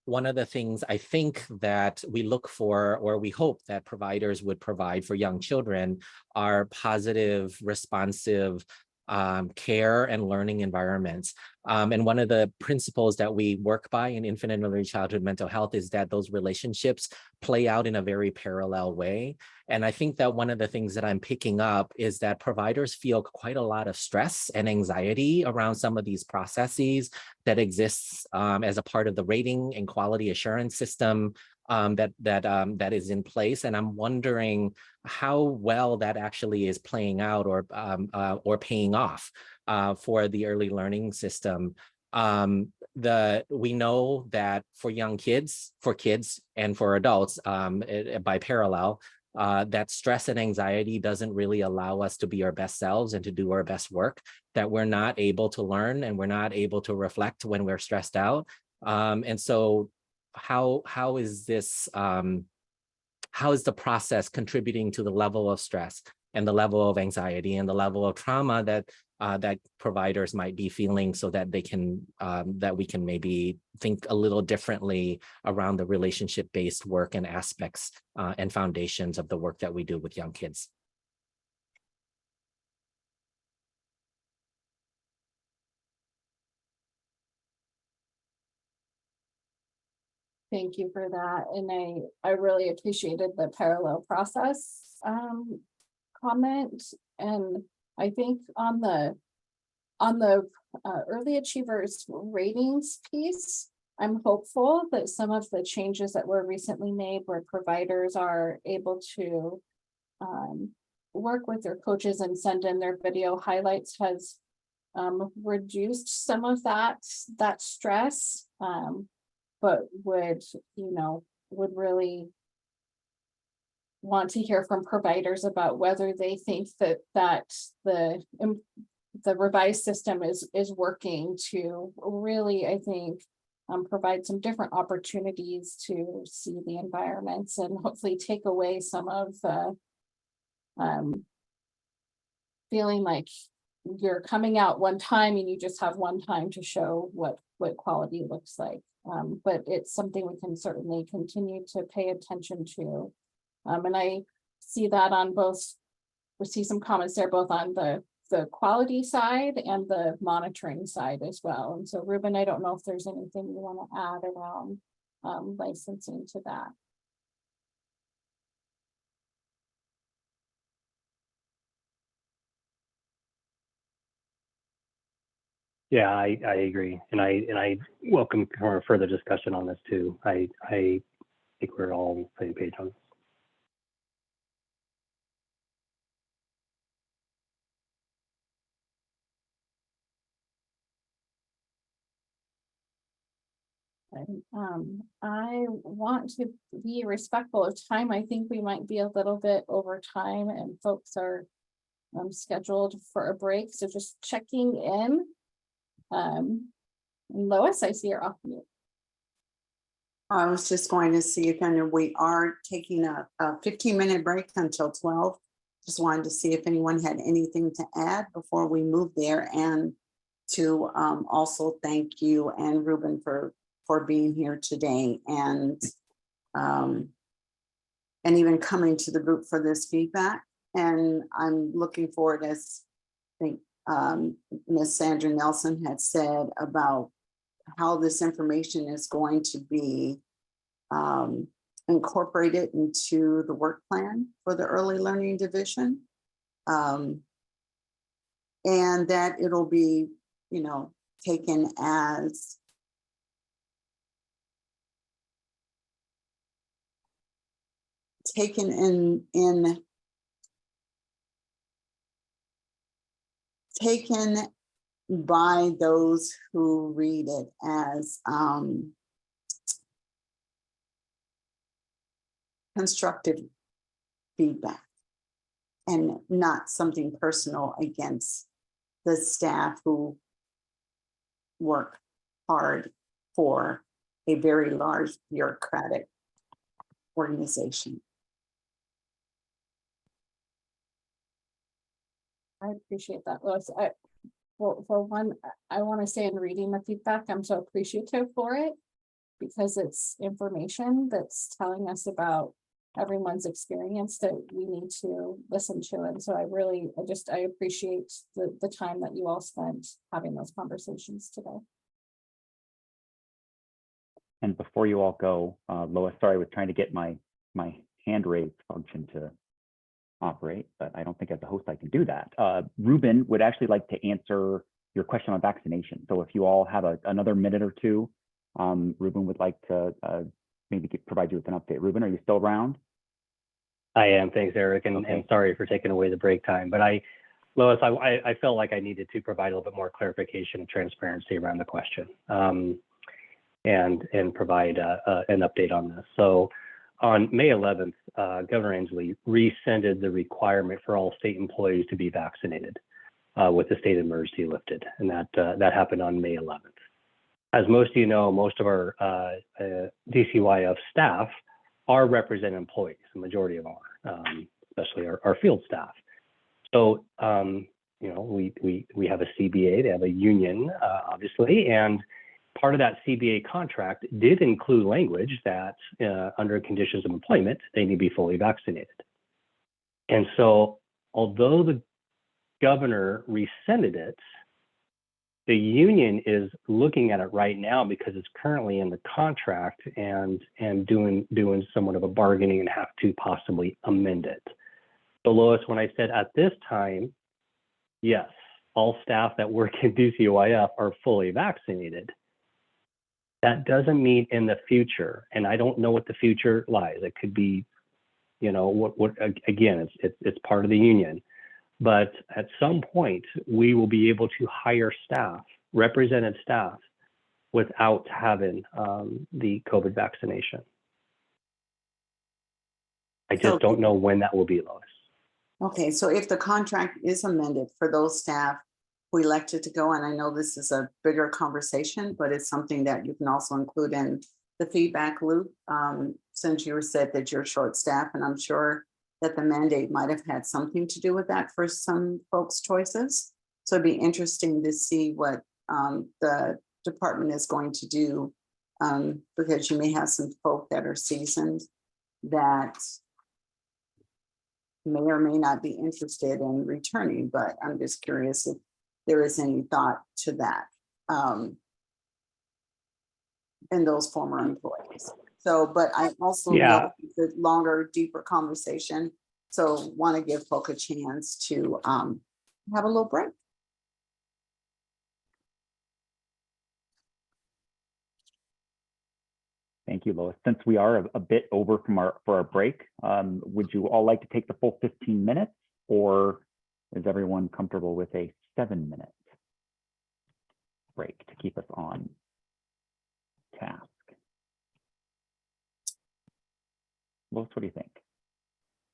one of the things I think that we look for, or we hope that providers would provide for young children, are positive, responsive care and learning environments. And one of the principles that we work by in infant and early childhood mental health is that those relationships play out in a very parallel way. And I think that one of the things that I'm picking up is that providers feel quite a lot of stress and anxiety around some of these processes that exists as a part of the rating and quality assurance system that is in place. And I'm wondering how well that actually is playing out or paying off for the early learning system. We know that for young kids, and for adults by parallel, that stress and anxiety doesn't really allow us to be our best selves and to do our best work, that we're not able to learn and we're not able to reflect when we're stressed out. And so how is this, how is the process contributing to the level of stress and the level of anxiety and the level of trauma that that providers might be feeling, so that they can that we can maybe think a little differently around the relationship-based work and aspects and foundations of the work that we do with young kids. Thank you for that. And I really appreciated the parallel process comment. And I think on the early achievers ratings piece, I'm hopeful that some of the changes that were recently made where providers are able to work with your coaches and send in their video highlights has reduced some of that stress, but would, would really want to hear from providers about whether they think that the revised system is working to really, I think, provide some different opportunities to see the environments and hopefully take away some of the feeling like you're coming out one time and you just have one time to show what quality looks like. But it's something we can certainly continue to pay attention to. And I see that on both, we see some comments there, both on the quality side and the monitoring side as well. And so Ruben, I don't know if there's anything you want to add around licensing to that. Yeah, I agree, and I welcome further discussion on this too. I think we're all on the same page on this. I want to be respectful of time. I think we might be a little bit over time and folks are scheduled for a break. So just checking in. Lois, I see you're off mute. I was just going to see if we are taking a 15-minute break until 12. Just wanted to see if anyone had anything to add before we move there, and to also thank you and Ruben for being here today, and even coming to the group for this feedback. And I'm looking forward, as I think Ms. Sandra Nelson had said, about how this information is going to be incorporated into the work plan for the early learning division. And that it'll be, taken as taken by those who read it as constructive feedback, and not something personal against the staff who work hard for a very large bureaucratic organization. I appreciate that, Lois. For one, I want to say in reading the feedback, I'm so appreciative for it, because it's information that's telling us about everyone's experience that we need to listen to. And so I appreciate the time that you all spent having those conversations today. And before you all go, Lois, sorry, I was trying to get my hand raise function to operate, but I don't think as a host I can do that. Ruben would actually like to answer your question on vaccination. So if you all have another minute or two, Ruben would like to maybe provide you with an update. Ruben, are you still around? I am, thanks, Eric, and sorry for taking away the break time. But Lois, I felt like I needed to provide a little bit more clarification and transparency around the question, and provide an update on this. So on May 11th, Governor Inslee rescinded the requirement for all state employees to be vaccinated with the state of emergency lifted, and that happened on May 11th. As most of you know, most of our DCYF staff are represented employees, the majority of our, especially our field staff. So, we have a CBA, they have a union, obviously, and part of that CBA contract did include language that under conditions of employment, they need to be fully vaccinated. And so, although the governor rescinded it, the union is looking at it right now because it's currently in the contract and doing somewhat of a bargaining and have to possibly amend it. So Lois, when I said at this time, yes, all staff that work in DCYF are fully vaccinated. That doesn't mean in the future, and I don't know what the future lies. It could be You know, again, it's part of the union. But at some point, we will be able to hire staff, represented staff, without having the COVID vaccination. I So- just don't know when that will be, Lois. Okay, so if the contract is amended for those staff who elected to go, and I know this is a bigger conversation, but it's something that you can also include in the feedback loop, since you said that you're short staffed, and I'm sure that the mandate might have had something to do with that for some folks' choices. So it'd be interesting to see what the department is going to do, because you may have some folk that are seasoned that may or may not be interested in returning, but I'm just curious if there is any thought to that in those former employees. So, but I also Yeah. know the longer, deeper conversation. So want to give folk a chance to have a little break. Thank you, Lois. Since we are a bit over for our break, would you all like to take the full 15 minutes, or is everyone comfortable with a 7-minute break to keep us on task? Lois, what do you think?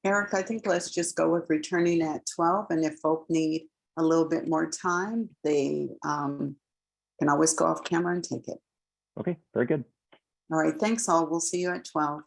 Eric, I think let's just go with returning at 12. And if folk need a little bit more time, they can always go off camera and take it. Okay, very good. All right, thanks all. We'll see you at 12.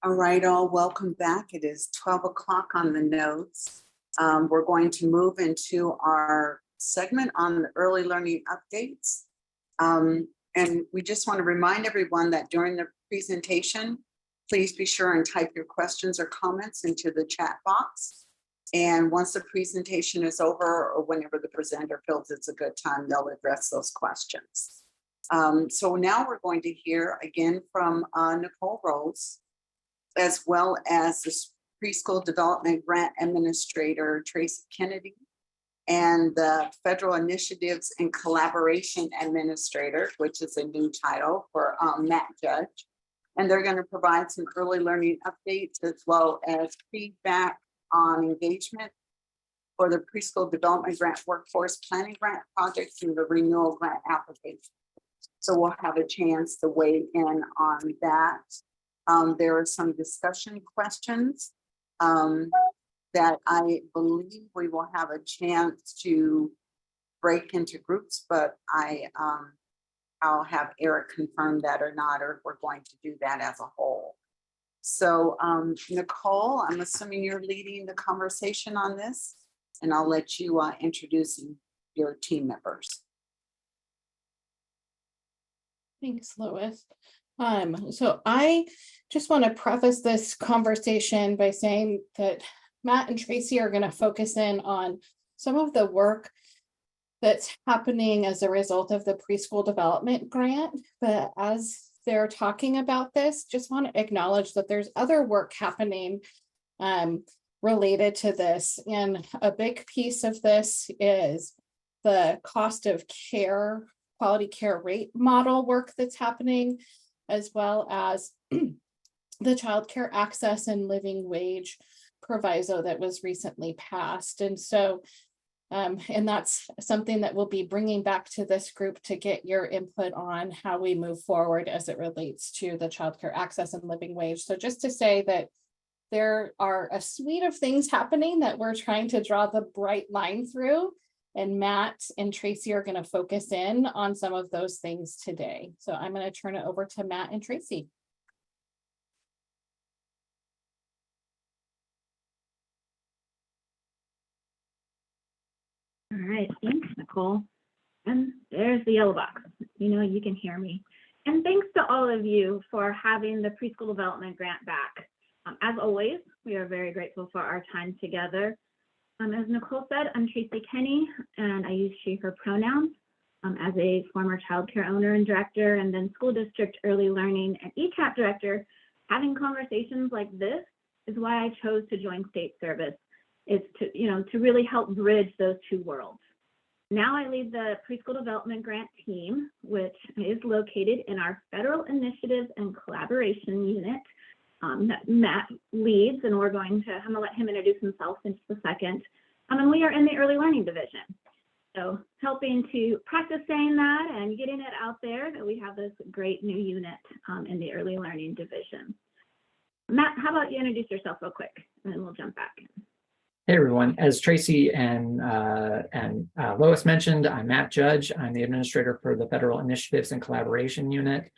All right, all, welcome back. It is 12 o'clock on the notes. We're going to move into our segment on the early learning updates. And we just want to remind everyone that during the presentation, please be sure and type your questions or comments into the chat box. And once the presentation is over, or whenever the presenter feels it's a good time, they'll address those questions. So now we're going to hear again from Nicole Rose, as well as the Preschool Development Grant Administrator, Tracy Kennedy, and the Federal Initiatives and Collaboration Administrator, which is a new title for Matt Judge. And they're going to provide some early learning updates as well as feedback on engagement for the Preschool Development Grant Workforce Planning Grant projects and the renewal grant application. So we'll have a chance to weigh in on that. There are some discussion questions that I believe we will have a chance to break into groups, but I'll have Eric confirm that or not, or if we're going to do that as a whole. So Nicole, I'm assuming you're leading the conversation on this, and I'll let you introduce your team members. Thanks, Lois. So I just want to preface this conversation by saying that Matt and Tracy are going to focus in on some of the work that's happening as a result of the preschool development grant. But as they're talking about this, just want to acknowledge that there's other work happening related to this. And a big piece of this is the cost of care, quality care rate model work that's happening, as well as the child care access and living wage proviso that was recently passed. And so, and that's something that we'll be bringing back to this group to get your input on how we move forward as it relates to the child care access and living wage. So just to say that there are a suite of things happening that we're trying to draw the bright line through, and Matt and Tracy are going to focus in on some of those things today. So I'm going to turn it over to Matt and Tracy. All right, thanks, Nicole. And there's the yellow box. You know, you can hear me. And thanks to all of you for having the Preschool Development Grant back. As always, we are very grateful for our time together. As Nicole said, I'm Tracy Kenny, and I use she, her pronouns. As a former child care owner and director, and then school district early learning and ECAP director, having conversations like this is why I chose to join state service. Is to really help bridge those two worlds. Now I lead the Preschool Development Grant team, which is located in our Federal Initiatives and Collaboration Unit that Matt leads, and I'm gonna let him introduce himself in just a second. And we are in the Early Learning Division. So helping to practice saying that and getting it out there that we have this great new unit in the Early Learning Division. Matt, how about you introduce yourself real quick, and then we'll jump back. Hey everyone, as Tracy and Lois mentioned, I'm Matt Judge. I'm the administrator for the Federal Initiatives and Collaboration Unit.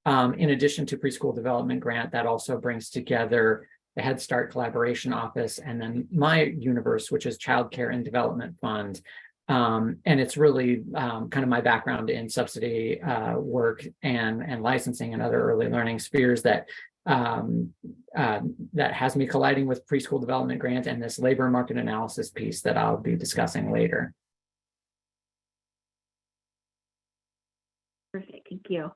In addition to Preschool Development Grant, that also brings together the Head Start Collaboration Office and then my universe, which is Child Care and Development Fund. And it's really kind of my background in subsidy work and licensing and other early learning spheres that has me colliding with Preschool Development Grant and this labor market analysis piece that I'll be discussing later. Perfect, thank you.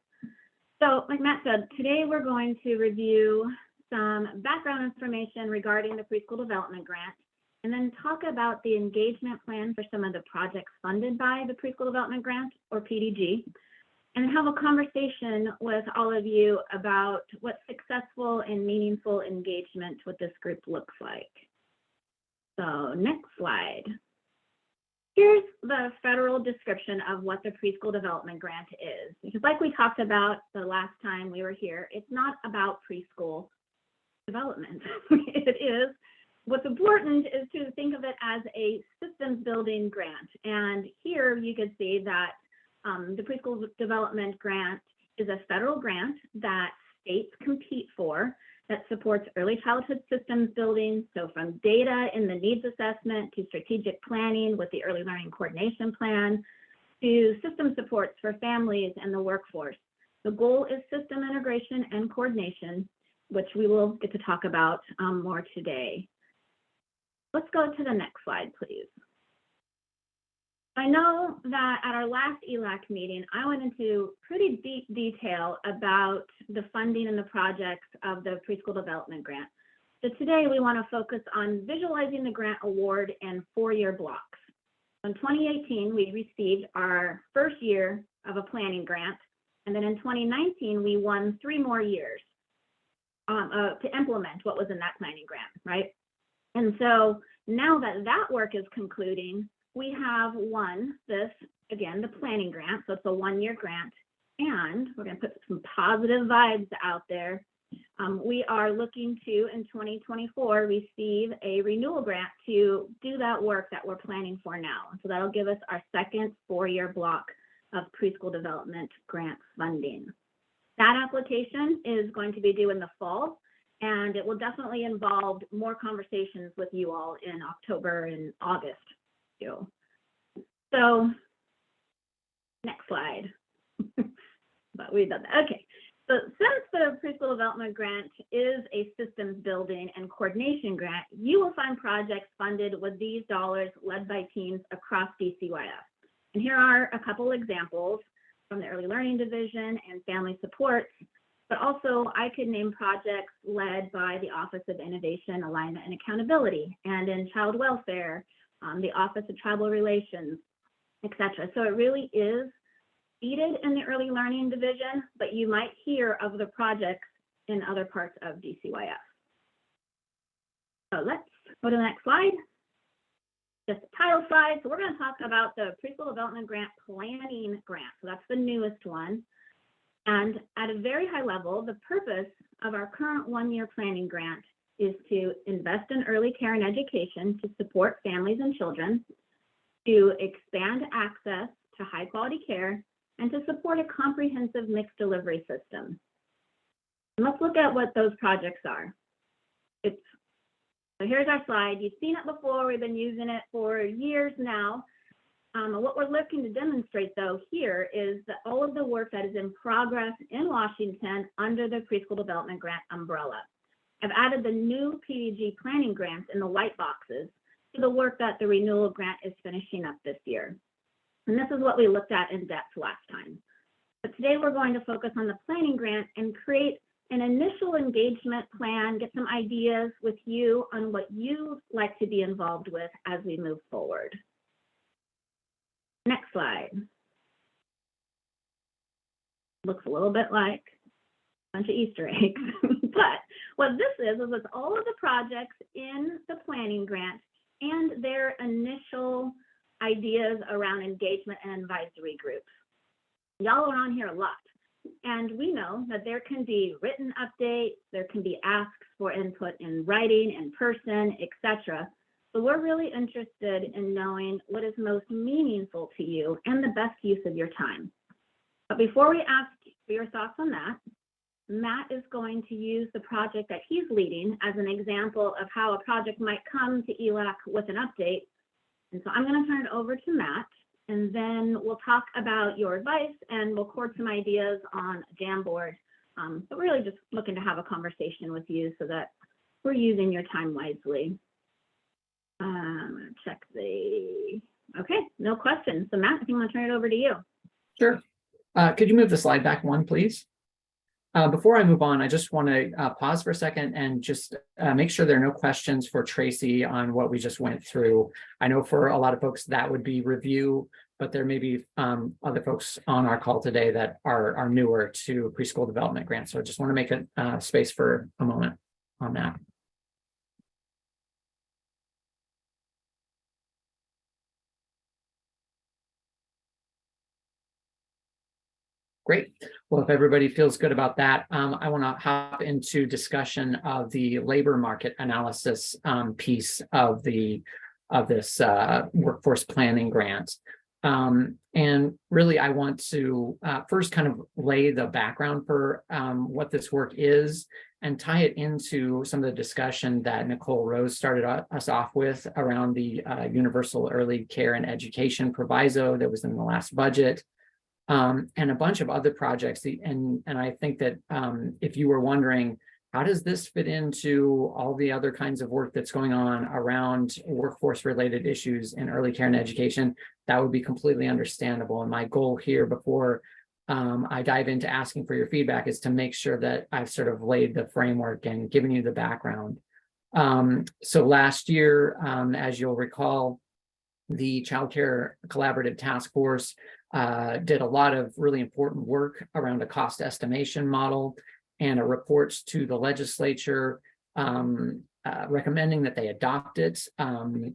So like Matt said, today we're going to review some background information regarding the Preschool Development Grant, and then talk about the engagement plan for some of the projects funded by the Preschool Development Grant, or PDG, and have a conversation with all of you about what successful and meaningful engagement with this group looks like. So next slide. Here's the federal description of what the Preschool Development Grant is. Because like we talked about the last time we were here, it's not about preschool development. It is, what's important is to think of it as a systems building grant. And here you can see that the Preschool Development Grant is a federal grant that states compete for, that supports early childhood systems building. So from data in the needs assessment to strategic planning with the early learning coordination plan to system supports for families and the workforce. The goal is system integration and coordination, which we will get to talk about more today. Let's go to the next slide, please. I know that at our last ELAC meeting, I went into pretty deep detail about the funding and the projects of the preschool development grant. So today we want to focus on visualizing the grant award in 4-year blocks. In 2018, we received our first year of a planning grant. And then in 2019, we won 3 more years to implement what was in that planning grant, right? And so now that that work is concluding, we have won this, again, the planning grant. So it's a 1-year grant. And we're going to put some positive vibes out there. We are looking to, in 2024, receive a renewal grant to do that work that we're planning for now. So that'll give us our second 4-year block of preschool development grant funding. That application is going to be due in the fall, and it will definitely involve more conversations with you all in October and August too. So next slide. But we've done that. Okay. So since the preschool development grant is a systems building and coordination grant, you will find projects funded with these dollars led by teams across DCYF. And here are a couple examples from the Early Learning Division and Family Supports, but also I could name projects led by the Office of Innovation, Alignment, and Accountability, and in Child Welfare, the Office of Tribal Relations, etc. So it really is seated in the Early Learning Division, but you might hear of the projects in other parts of DCYF. So let's go to the next slide. Just a title slide. So we're going to talk about the Preschool Development Grant Planning Grant. So that's the newest one. And at a very high level, the purpose of our current 1-year planning grant is to invest in early care and education to support families and children, to expand access to high quality care, and to support a comprehensive mixed delivery system. And let's look at what those projects are. So here's our slide. You've seen it before. We've been using it for years now. What we're looking to demonstrate, though, here is that all of the work that is in progress in Washington under the Preschool Development Grant umbrella. I've added the new PDG planning grants in the white boxes to the work that the renewal grant is finishing up this year. And this is what we looked at in depth last time. But today we're going to focus on the planning grant and create an initial engagement plan, get some ideas with you on what you like to be involved with as we move forward. Next slide. Looks a little bit like a bunch of Easter eggs, but what this is it's all of the projects in the planning grant and their initial ideas around engagement and advisory groups. Y'all are on here a lot. And we know that there can be written updates, there can be asks for input in writing, in person, etc. So we're really interested in knowing what is most meaningful to you and the best use of your time. But before we ask for your thoughts on that, Matt is going to use the project that he's leading as an example of how a project might come to ELAC with an update. And so I'm going to turn it over to Matt. And then we'll talk about your advice and we'll court some ideas on a Jamboard. But really just looking to have a conversation with you so that we're using your time wisely. I'm gonna check okay, no questions. So Matt, I think I'm gonna turn it over to you. Sure. Could you move the slide back one, please? Before I move on, I just want to pause for a second and just make sure there are no questions for Tracy on what we just went through. I know for a lot of folks that would be review, but there may be other folks on our call today that are newer to preschool development grants. So I just want to make a space for a moment on that. Great. Well, if everybody feels good about that, I want to hop into discussion of the labor market analysis piece of this workforce planning grant. And really, I want to first kind of lay the background for what this work is, and tie it into some of the discussion that Nicole Rose started us off with around the universal early care and education proviso that was in the last budget, and a bunch of other projects. And I think that if you were wondering, how does this fit into all the other kinds of work that's going on around workforce related issues in early care and education, that would be completely understandable. And my goal here before I dive into asking for your feedback is to make sure that I've sort of laid the framework and given you the background. So last year, as you'll recall, the Child Care Collaborative Task Force did a lot of really important work around a cost estimation model and a report to the legislature recommending that they adopt it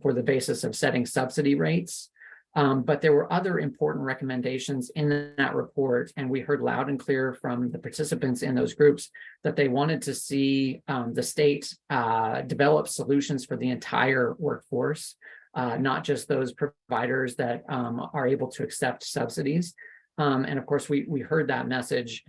for the basis of setting subsidy rates. But there were other important recommendations in that report, and we heard loud and clear from the participants in those groups that they wanted to see the state develop solutions for the entire workforce, not just those providers that are able to accept subsidies. And of course, we heard that message.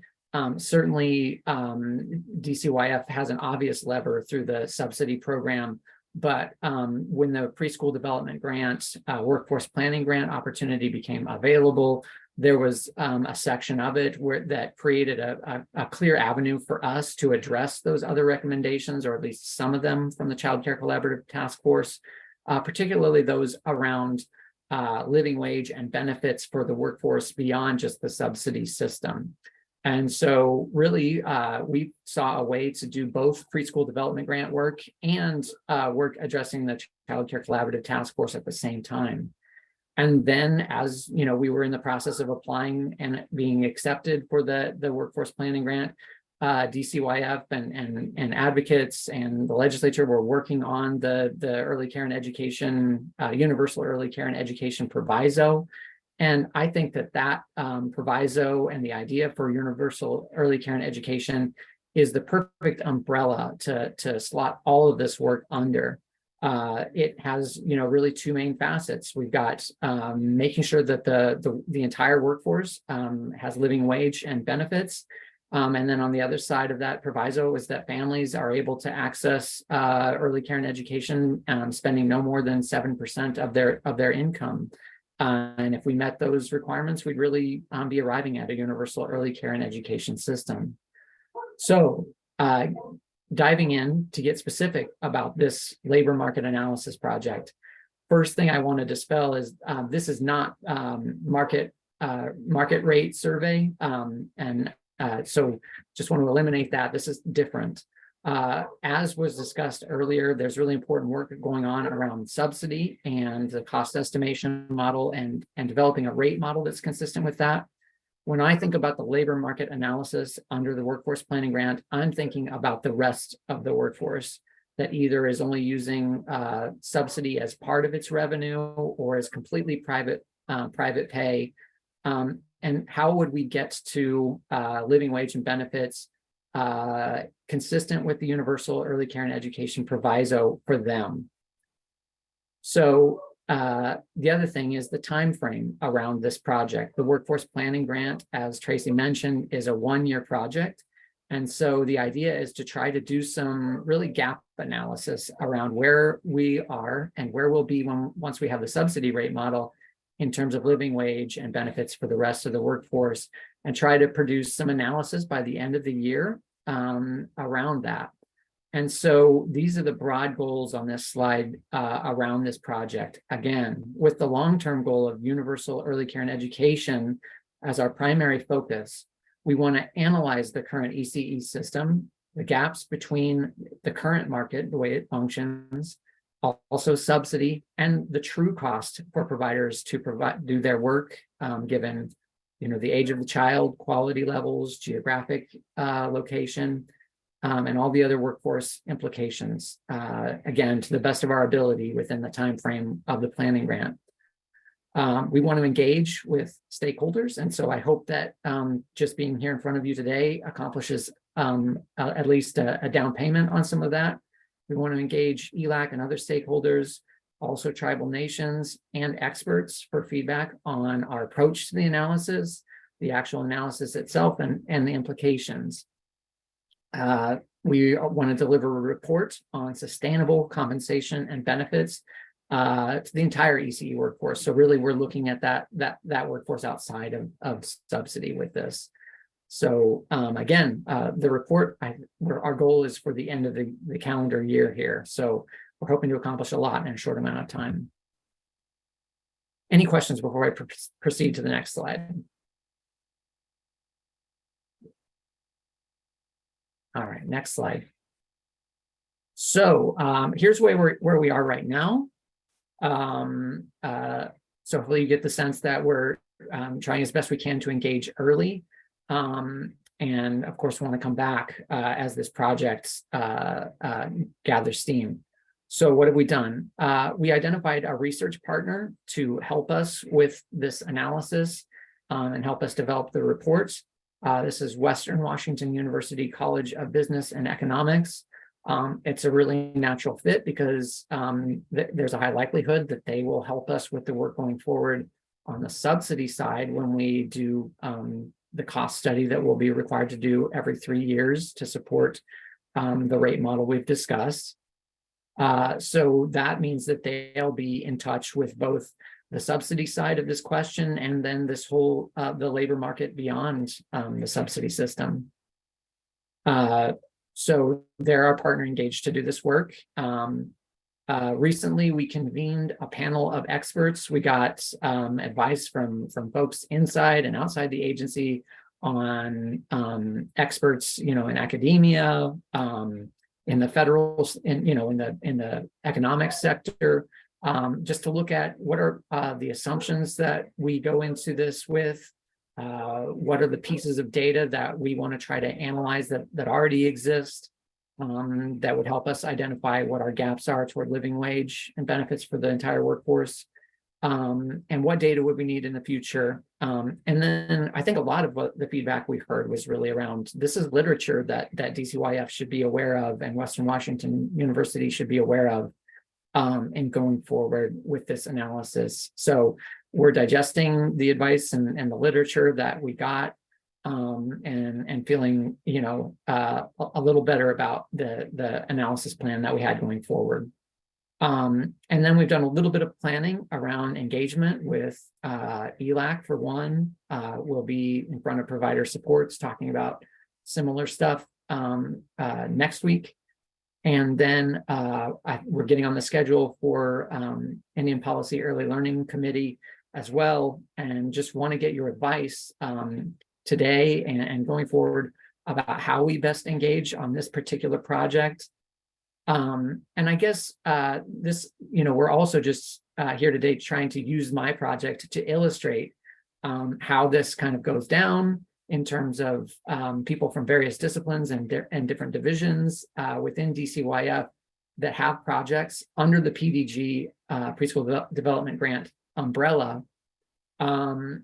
Certainly, DCYF has an obvious lever through the subsidy program, but when the preschool development grant, workforce planning grant opportunity became available, there was a section of it that created a clear avenue for us to address those other recommendations, or at least some of them from the Child Care Collaborative Task Force, particularly those around living wage and benefits for the workforce beyond just the subsidy system. And so really, we saw a way to do both preschool development grant work and work addressing the Child Care Collaborative Task Force at the same time. And then, as you know, we were in the process of applying and being accepted for the workforce planning grant. DCYF and advocates and the legislature were working on the early care and education, universal early care and education proviso. And I think that proviso and the idea for universal early care and education is the perfect umbrella to slot all of this work under. It has, really two main facets. We've got making sure that the entire workforce has living wage and benefits. And then on the other side of that proviso is that families are able to access early care and education, spending no more than 7% of their income. And if we met those requirements, we'd really be arriving at a universal early care and education system. So diving in to get specific about this labor market analysis project, first thing I want to dispel is this is not market rate survey. So just want to eliminate that. This is different. As was discussed earlier, there's really important work going on around subsidy and the cost estimation model and developing a rate model that's consistent with that. When I think about the labor market analysis under the workforce planning grant, I'm thinking about the rest of the workforce that either is only using subsidy as part of its revenue or is completely private pay. And how would we get to living wage and benefits consistent with the universal early care and education proviso for them? So the other thing is the time frame around this project. The workforce planning grant, as Tracy mentioned, is a one-year project. And so the idea is to try to do some really gap analysis around where we are and where we'll be once we have the subsidy rate model in terms of living wage and benefits for the rest of the workforce, and try to produce some analysis by the end of the year around that. And so these are the broad goals on this slide around this project. Again, with the long-term goal of universal early care and education as our primary focus, we want to analyze the current ECE system, the gaps between the current market, the way it functions, also subsidy, and the true cost for providers to do their work, given the age of the child, quality levels, geographic location, and all the other workforce implications, again, to the best of our ability within the time frame of the planning grant. We want to engage with stakeholders, and so I hope that just being here in front of you today accomplishes at least a down payment on some of that. We want to engage ELAC and other stakeholders, also tribal nations and experts for feedback on our approach to the analysis, the actual analysis itself, and the implications. We want to deliver a report on sustainable compensation and benefits to the entire ECE workforce. So really, we're looking at that workforce outside of subsidy with this. So again, the report, our goal is for the end of the calendar year here. So we're hoping to accomplish a lot in a short amount of time. Any questions before I proceed to the next slide? All right, next slide. So here's where we are right now. So hopefully you get the sense that we're trying as best we can to engage early. And of course, want to come back as this project gathers steam. So what have we done? We identified a research partner to help us with this analysis and help us develop the reports. This is Western Washington University College of Business and Economics. It's a really natural fit because there's a high likelihood that they will help us with the work going forward on the subsidy side when we do the cost study that we'll be required to do every 3 years to support the rate model we've discussed. So that means that they'll be in touch with both the subsidy side of this question and then this whole the labor market beyond the subsidy system. So they're our partner engaged to do this work. Recently, we convened a panel of experts. We got advice from folks inside and outside the agency on experts, in academia, in the federal, in the economic sector, just to look at what are the assumptions that we go into this with. What are the pieces of data that we want to try to analyze that already exist that would help us identify what our gaps are toward living wage and benefits for the entire workforce, and what data would we need in the future. And then I think a lot of what the feedback we've heard was really around, this is literature that DCYF should be aware of and Western Washington University should be aware of in going forward with this analysis. So we're digesting the advice and the literature that we got, and feeling, a little better about the analysis plan that we had going forward. And then we've done a little bit of planning around engagement with ELAC for one. We'll be in front of provider supports talking about similar stuff next week. And then we're getting on the schedule for Indian Policy Early Learning Committee as well, and just want to get your advice today and going forward about how we best engage on this particular project. And I guess this, we're also just here today trying to use my project to illustrate how this kind of goes down in terms of people from various disciplines and different divisions within DCYF that have projects under the PDG Preschool Development Grant umbrella, that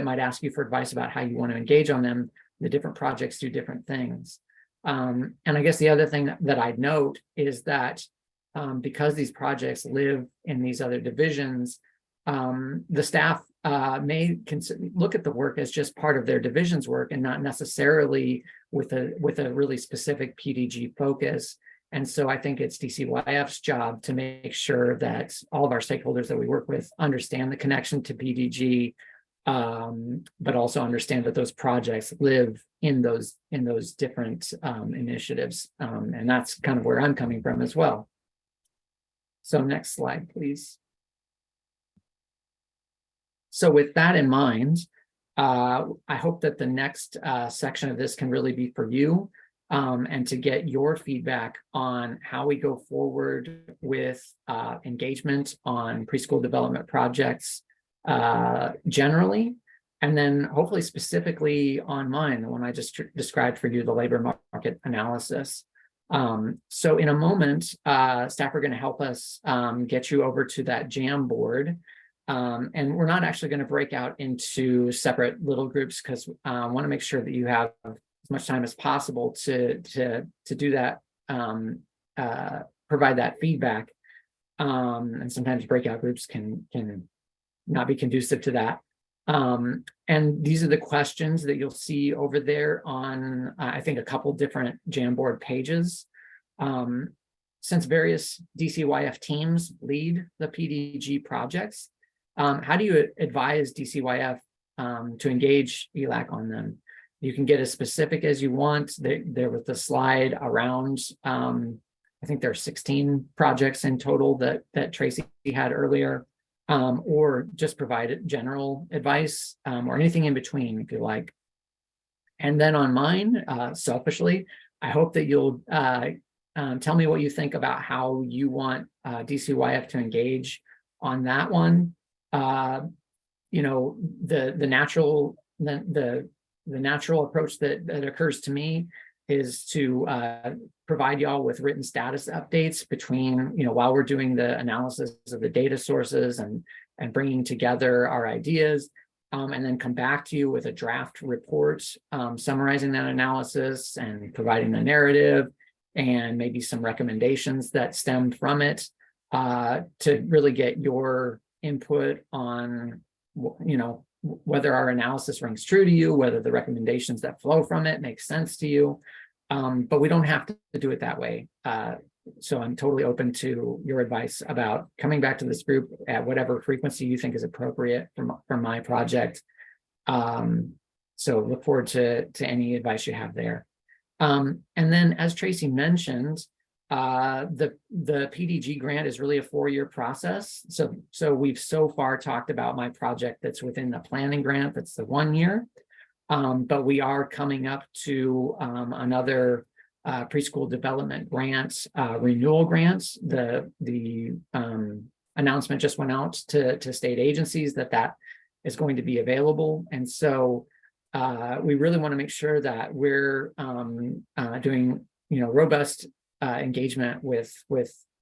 might ask you for advice about how you want to engage on them. The different projects do different things. And I guess the other thing that I'd note is that because these projects live in these other divisions, the staff may look at the work as just part of their division's work and not necessarily with a really specific PDG focus. And so I think it's DCYF's job to make sure that all of our stakeholders that we work with understand the connection to PDG, but also understand that those projects live in those different initiatives. And that's kind of where I'm coming from as well. So next slide, please. So with that in mind, I hope that the next section of this can really be for you and to get your feedback on how we go forward with engagement on preschool development projects generally, and then hopefully specifically on mine, the one I just described for you, the labor market analysis. So in a moment, staff are going to help us get you over to that Jamboard. And we're not actually going to break out into separate little groups because I want to make sure that you have as much time as possible to do that, provide that feedback. And sometimes breakout groups can not be conducive to that. And these are the questions that you'll see over there on, I think, a couple different Jamboard pages. Since various DCYF teams lead the PDG projects, how do you advise DCYF to engage ELAC on them? You can get as specific as you want. There was the slide around, I think there are 16 projects in total that Tracy had earlier, or just provide general advice, or anything in between if you like. And then on mine, selfishly, I hope that you'll tell me what you think about how you want DCYF to engage on that one. You know, the natural approach that occurs to me is to provide y'all with written status updates between, you know, while we're doing the analysis of the data sources and bringing together our ideas, and then come back to you with a draft report summarizing that analysis and providing the narrative and maybe some recommendations that stem from it, to really get your input on, you know, whether our analysis rings true to you, whether the recommendations that flow from it make sense to you. But we don't have to do it that way. So I'm totally open to your advice about coming back to this group at whatever frequency you think is appropriate for my project. So look forward to any advice you have there. And then, as Tracy mentioned, the PDG grant is really a 4-year process. So we've so far talked about my project that's within the planning grant, that's the 1 year. But we are coming up to another preschool development grants, renewal grants. The announcement just went out to state agencies that is going to be available. And so we really want to make sure that we're doing, you know, robust engagement with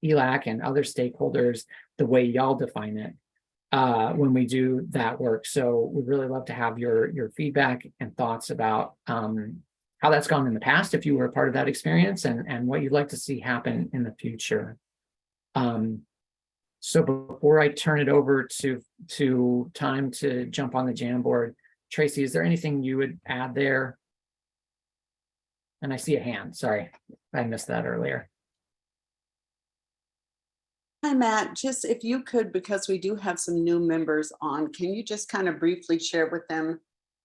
ELAC and other stakeholders the way y'all define it when we do that work. So we'd really love to have your feedback and thoughts about how that's gone in the past, if you were a part of that experience, and what you'd like to see happen in the future. So before I turn it over to time to jump on the Jamboard, Tracy, is there anything you would add there? And I see a hand, sorry, I missed that earlier. Hi, Matt, just if you could, because we do have some new members on, can you just kind of briefly share with them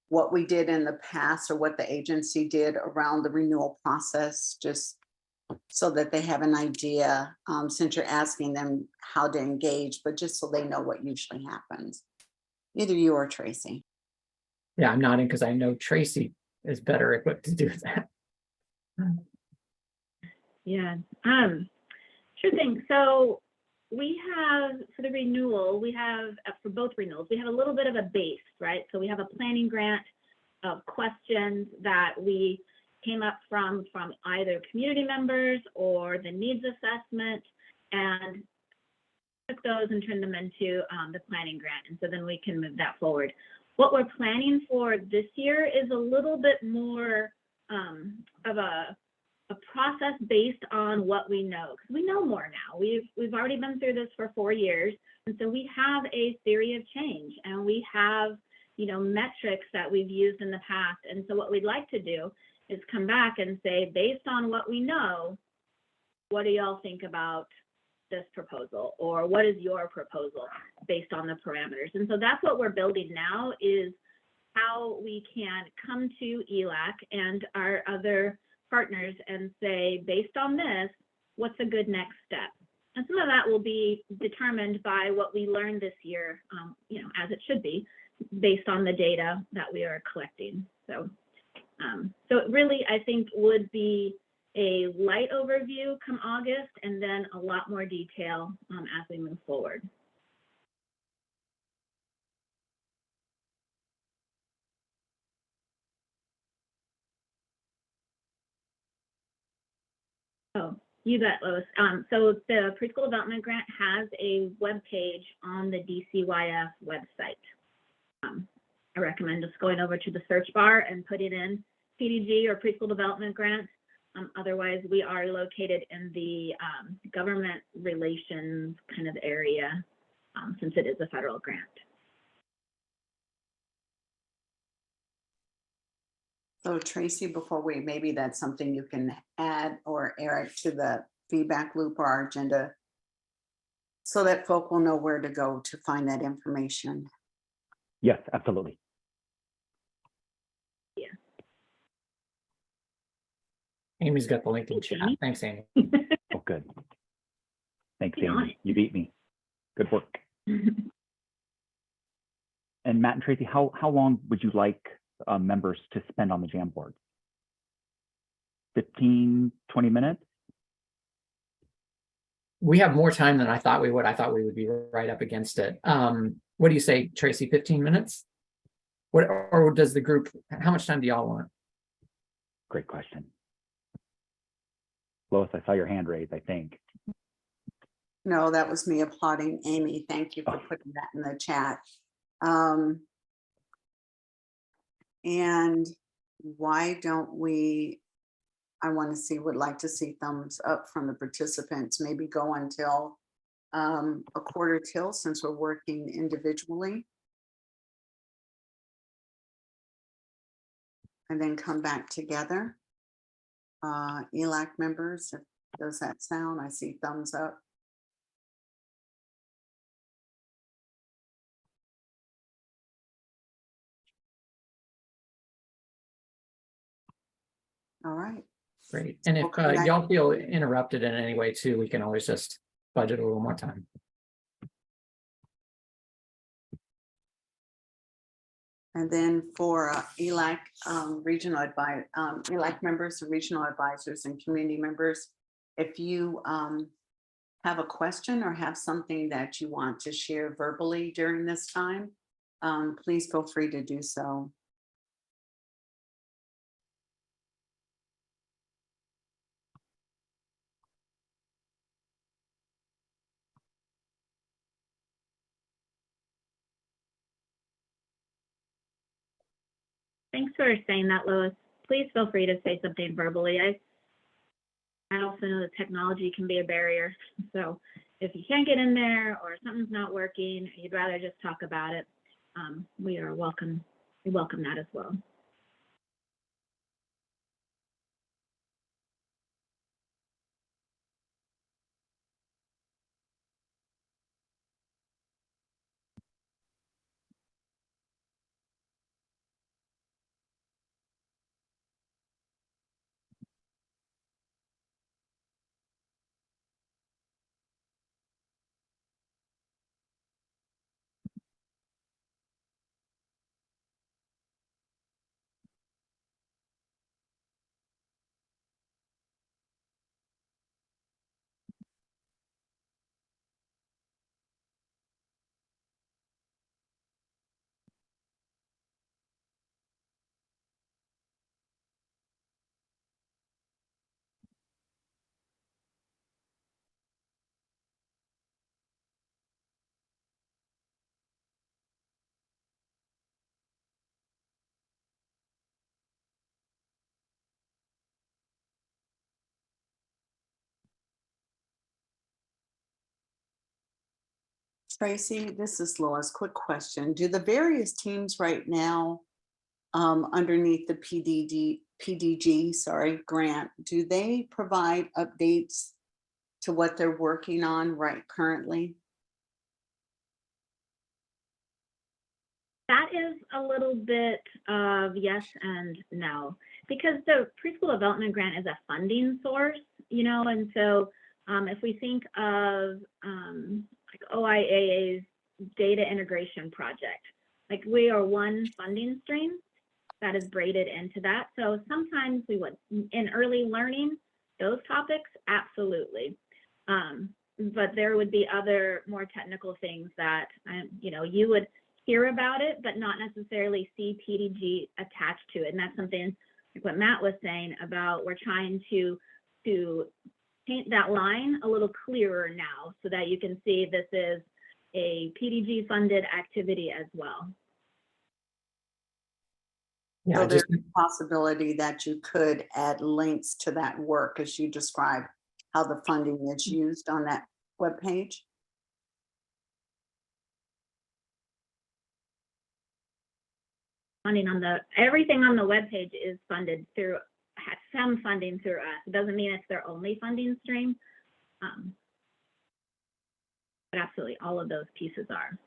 what we did in the past or what the agency did around the renewal process, just so that they have an idea, since you're asking them how to engage, but just so they know what usually happens. Either you or Tracy. Yeah, I'm nodding because I know Tracy is better equipped to do that. Yeah, sure thing. So we have, for the renewal, we have, for both renewals, we have a little bit of a base, right? So we have a planning grant of questions that we came up from either community members or the needs assessment, and took those and turned them into the planning grant. And so then we can move that forward. What we're planning for this year is a little bit more of a process based on what we know, because we know more now. We've already been through this for 4 years, and so we have a theory of change, and we have, you know, metrics that we've used in the past. And so what we'd like to do is come back and say, based on what we know, what do y'all think about this proposal, or what is your proposal based on the parameters? And so that's what we're building now, is how we can come to ELAC and our other partners and say, based on this, what's a good next step? And some of that will be determined by what we learned this year, you know, as it should be, based on the data that we are collecting. So, so it really, I think, would be a light overview come August, and then a lot more detail as we move forward. Oh, you bet, Lois. So the Preschool Development Grant has a web page on the DCYF website. I recommend just going over to the search bar and putting in PDG or Preschool Development Grant. Otherwise, we are located in the government relations kind of area, since it is a federal grant. So Tracy, before we, maybe that's something you can add, or Eric, to the feedback loop or our agenda, so that folk will know where to go to find that information. Yes, absolutely. Amy's got the link in Thanks, chat. Amy. Thanks, Amy. Oh, good. Thanks, Be on Amy. it. You beat me. Good work. And Matt and Tracy, how long would you like members to spend on the Jamboard? 15, 20 minutes? We have more time than I thought we would. I thought we would be right up against it. What do you say, Tracy, 15 minutes? What, or does the group, how much time do y'all want? Great question. Lois, I saw your hand raised, I think. No, that was me applauding Amy. Thank you for putting that in the chat. And why don't we, I want to see, would like to see thumbs up from the participants, maybe go until a quarter till, since we're working individually. And then come back together. ELAC members, does that sound? I see thumbs up. All right. Great. And if We'll come back. y'all feel interrupted in any way too, we can always just budget a little more time. And then for ELAC regional ELAC members, regional advisors, and community members, if you have a question or have something that you want to share verbally during this time, please feel free to do so. Thanks for saying that, Lois. Please feel free to say something verbally. I also know that technology can be a barrier. So if you can't get in there or something's not working, you'd rather just talk about it, we welcome that as well. Tracy, this is Lois. Quick question. Do the various teams right now underneath the PDG grant, do they provide updates to what they're working on right currently? That is a little bit of yes and no, because the preschool development grant is a funding source, and so if we think of like OIA's data integration project, like we are one funding stream that is braided into that. So sometimes we would, in early learning, those topics, absolutely. But there would be other more technical things that, you would hear about it, but not necessarily see PDG attached to it. And that's something like what Matt was saying about, we're trying to paint that line a little clearer now so that you can see this is a PDG funded activity as well. Yeah, So there's a possibility that you could add links to that work as you describe how the funding is used on that webpage. funding on everything on the webpage is funded through, has some funding through us. It doesn't mean it's their only funding stream. But absolutely all of those pieces are.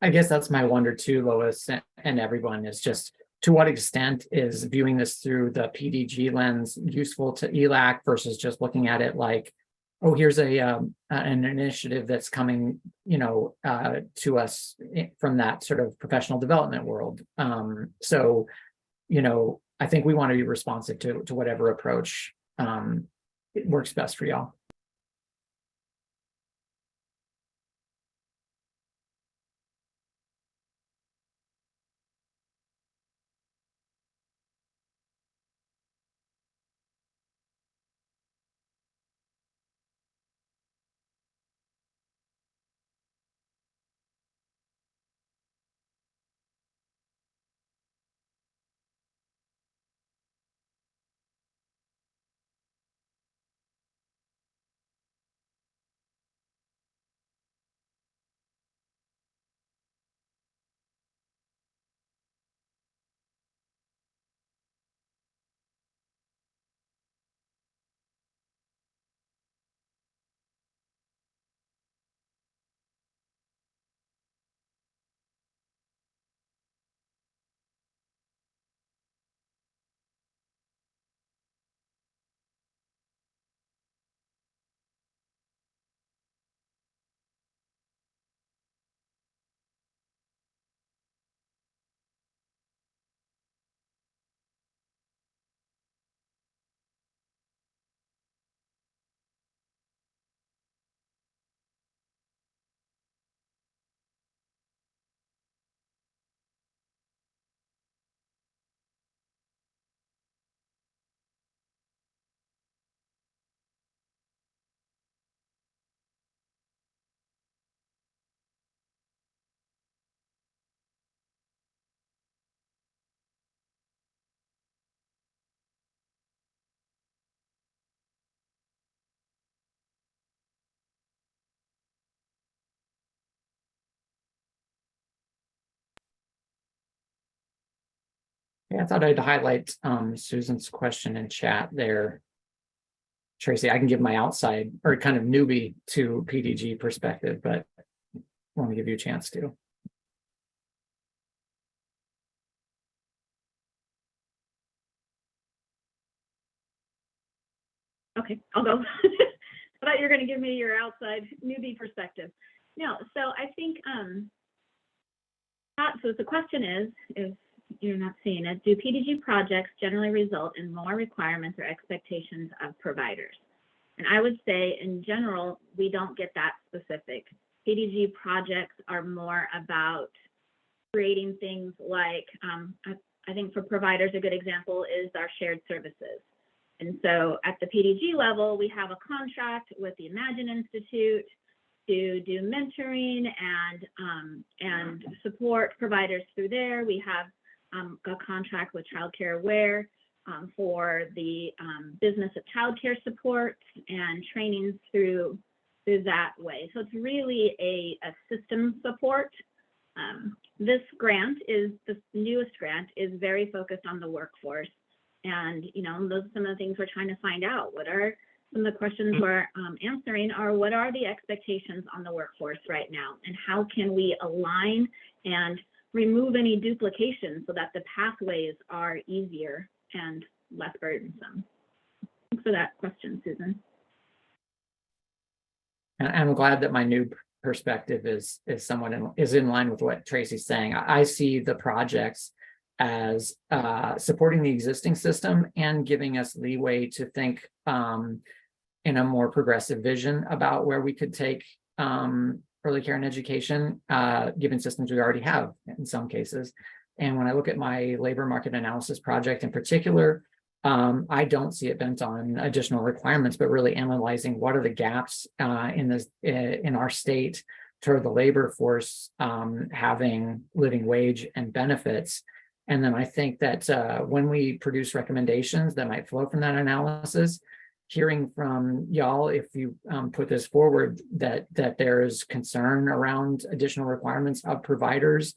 I guess that's my wonder too, Lois, and everyone, is just to what extent is viewing this through the PDG lens useful to ELAC versus just looking at it like, oh, here's an initiative that's coming, to us from that sort of professional development world. So, I think we want to be responsive to whatever approach it works best for y'all. Yeah, I thought I'd highlight Susan's question in chat there. Tracy, I can give my outside or kind of newbie to PDG perspective, but I want to give you a chance to. Okay, I'll go. I thought you were going to give me your outside newbie perspective. No, so I think, so the question is, if you're not seeing it, do PDG projects generally result in more requirements or expectations of providers? And I would say in general, we don't get that specific. PDG projects are more about creating things like, I think for providers, a good example is our shared services. And so at the PDG level, we have a contract with the Imagine Institute to do mentoring and support providers through there. We have a contract with Child Care Aware for the business of childcare support and trainings through that way. So it's really a system support. This grant is, the newest grant is very focused on the workforce. And, those are some of the things we're trying to find out. What are some of the questions we're answering are, what are the expectations on the workforce right now? And how can we align and remove any duplication so that the pathways are easier and less burdensome? Thanks for that question, Susan. And I'm glad that my new perspective is somewhat is in line with what Tracy's saying. I see the projects as supporting the existing system and giving us leeway to think in a more progressive vision about where we could take early care and education, given systems we already have in some cases. And when I look at my labor market analysis project in particular, I don't see it bent on additional requirements, but really analyzing what are the gaps in our state toward the labor force having living wage and benefits. And then I think that when we produce recommendations that might flow from that analysis, hearing from y'all, if you put this forward, that there is concern around additional requirements of providers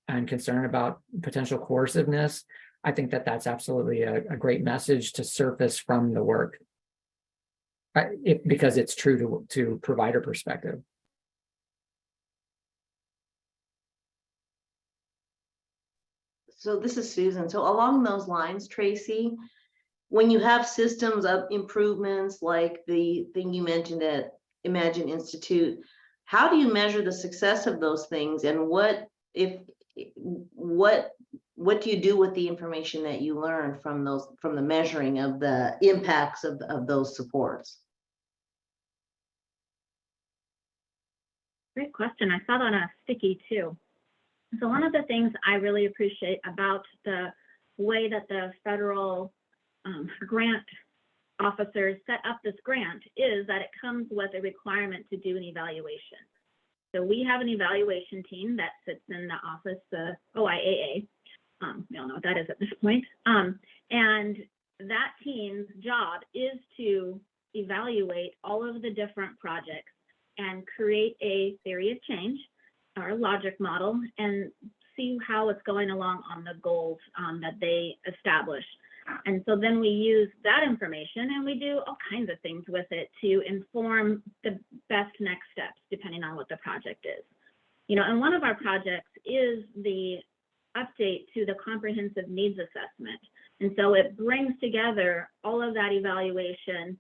and concern about potential coerciveness. I think that that's absolutely a great message to surface from the work, because it's true to provider perspective. So this is Susan. So along those lines, Tracy, when you have systems of improvements like the thing you mentioned at Imagine Institute, how do you measure the success of those things, and what do you do with the information that you learn from the measuring of the impacts of those supports? Great question. I saw that on a sticky too. So one of the things I really appreciate about the way that the federal grant officers set up this grant is that it comes with a requirement to do an evaluation. So we have an evaluation team that sits in the office, the OIAA. We all know what that is at this point. And that team's job is to evaluate all of the different projects and create a theory of change or logic model and see how it's going along on the goals that they establish. And so then we use that information and we do all kinds of things with it to inform the best next steps, depending on what the project is. You know, and one of our projects is the update to the comprehensive needs assessment. And so it brings together all of that evaluation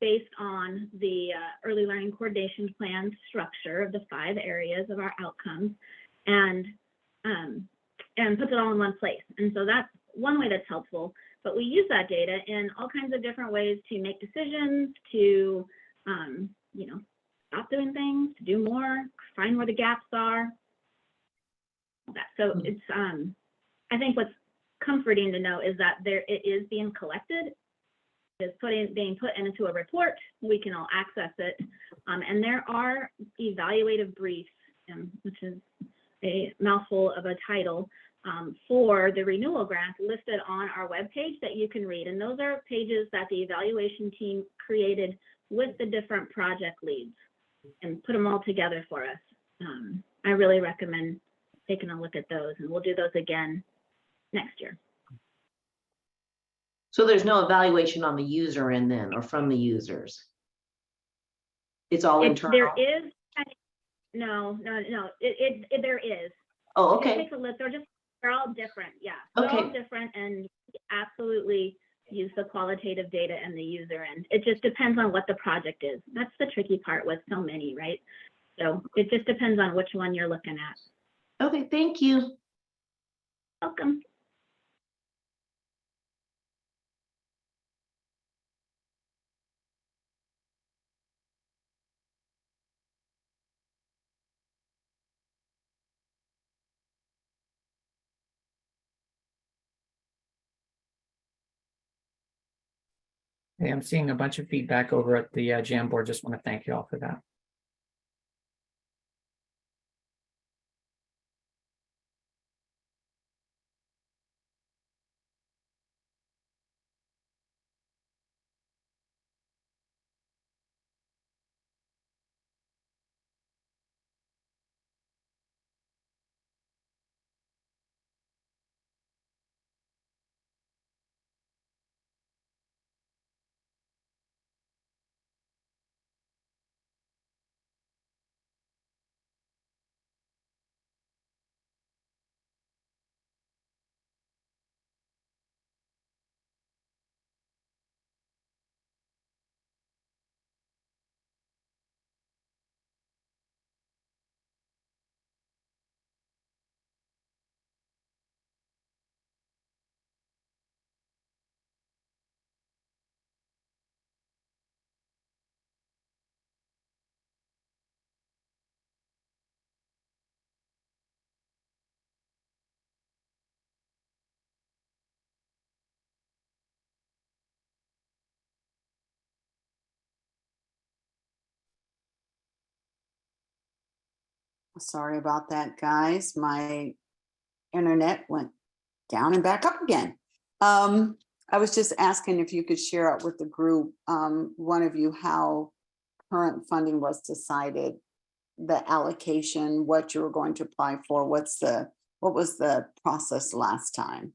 based on the early learning coordination plan structure of the 5 areas of our outcomes, and puts it all in one place. And so that's one way that's helpful. But we use that data in all kinds of different ways to make decisions, to you know, stop doing things, to do more, find where the gaps are. So it's I think what's comforting to know is that it is being collected. Is being put into a report. We can all access it, and there are evaluative briefs, which is a mouthful of a title, for the renewal grant listed on our webpage that you can read. And those are pages that the evaluation team created with the different project leads and put them all together for us. I really recommend taking a look at those, and we'll do those again next year. So there's no evaluation on the user end then, or from the users? It's all internal? There is, no, there is. Oh, okay. Take a look, they're all different, yeah. They're all different, and we absolutely use the qualitative data and the user end. It just depends on what the project is. That's the tricky part with so many, right? So it just depends on which one you're looking at. Okay, thank you. Welcome. Hey, I'm seeing a bunch of feedback over at the Jamboard. Just want to thank you all for that. Sorry about that, guys. My internet went down and back up again. I was just asking if you could share out with the group, one of you, how current funding was decided, the allocation, what you were going to apply for, what was the process last time?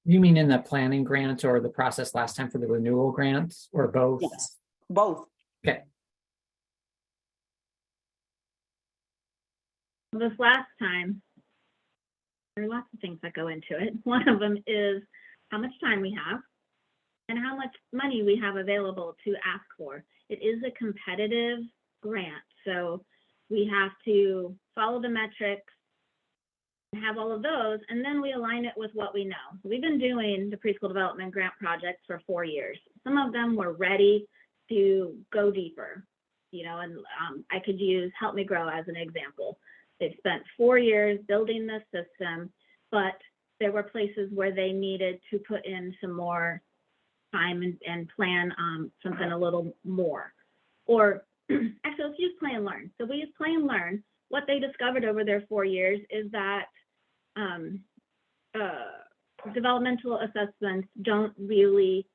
You mean in the planning grant or the process last time for the renewal grants, or both? Yes, both. Okay. This last time, there are lots of things that go into it. One of them is how much time we have and how much money we have available to ask for. It is a competitive grant, so we have to follow the metrics, have all of those, and then we align it with what we know. We've been doing the preschool development grant projects for 4 years. Some of them were ready to go deeper, you know, and I could use Help Me Grow as an example. They've spent 4 years building the system, but there were places where they needed to put in some more time and plan something a little more. Or actually, let's use Play and Learn. So we use Play and Learn. What they discovered over their 4 years is that developmental assessments don't really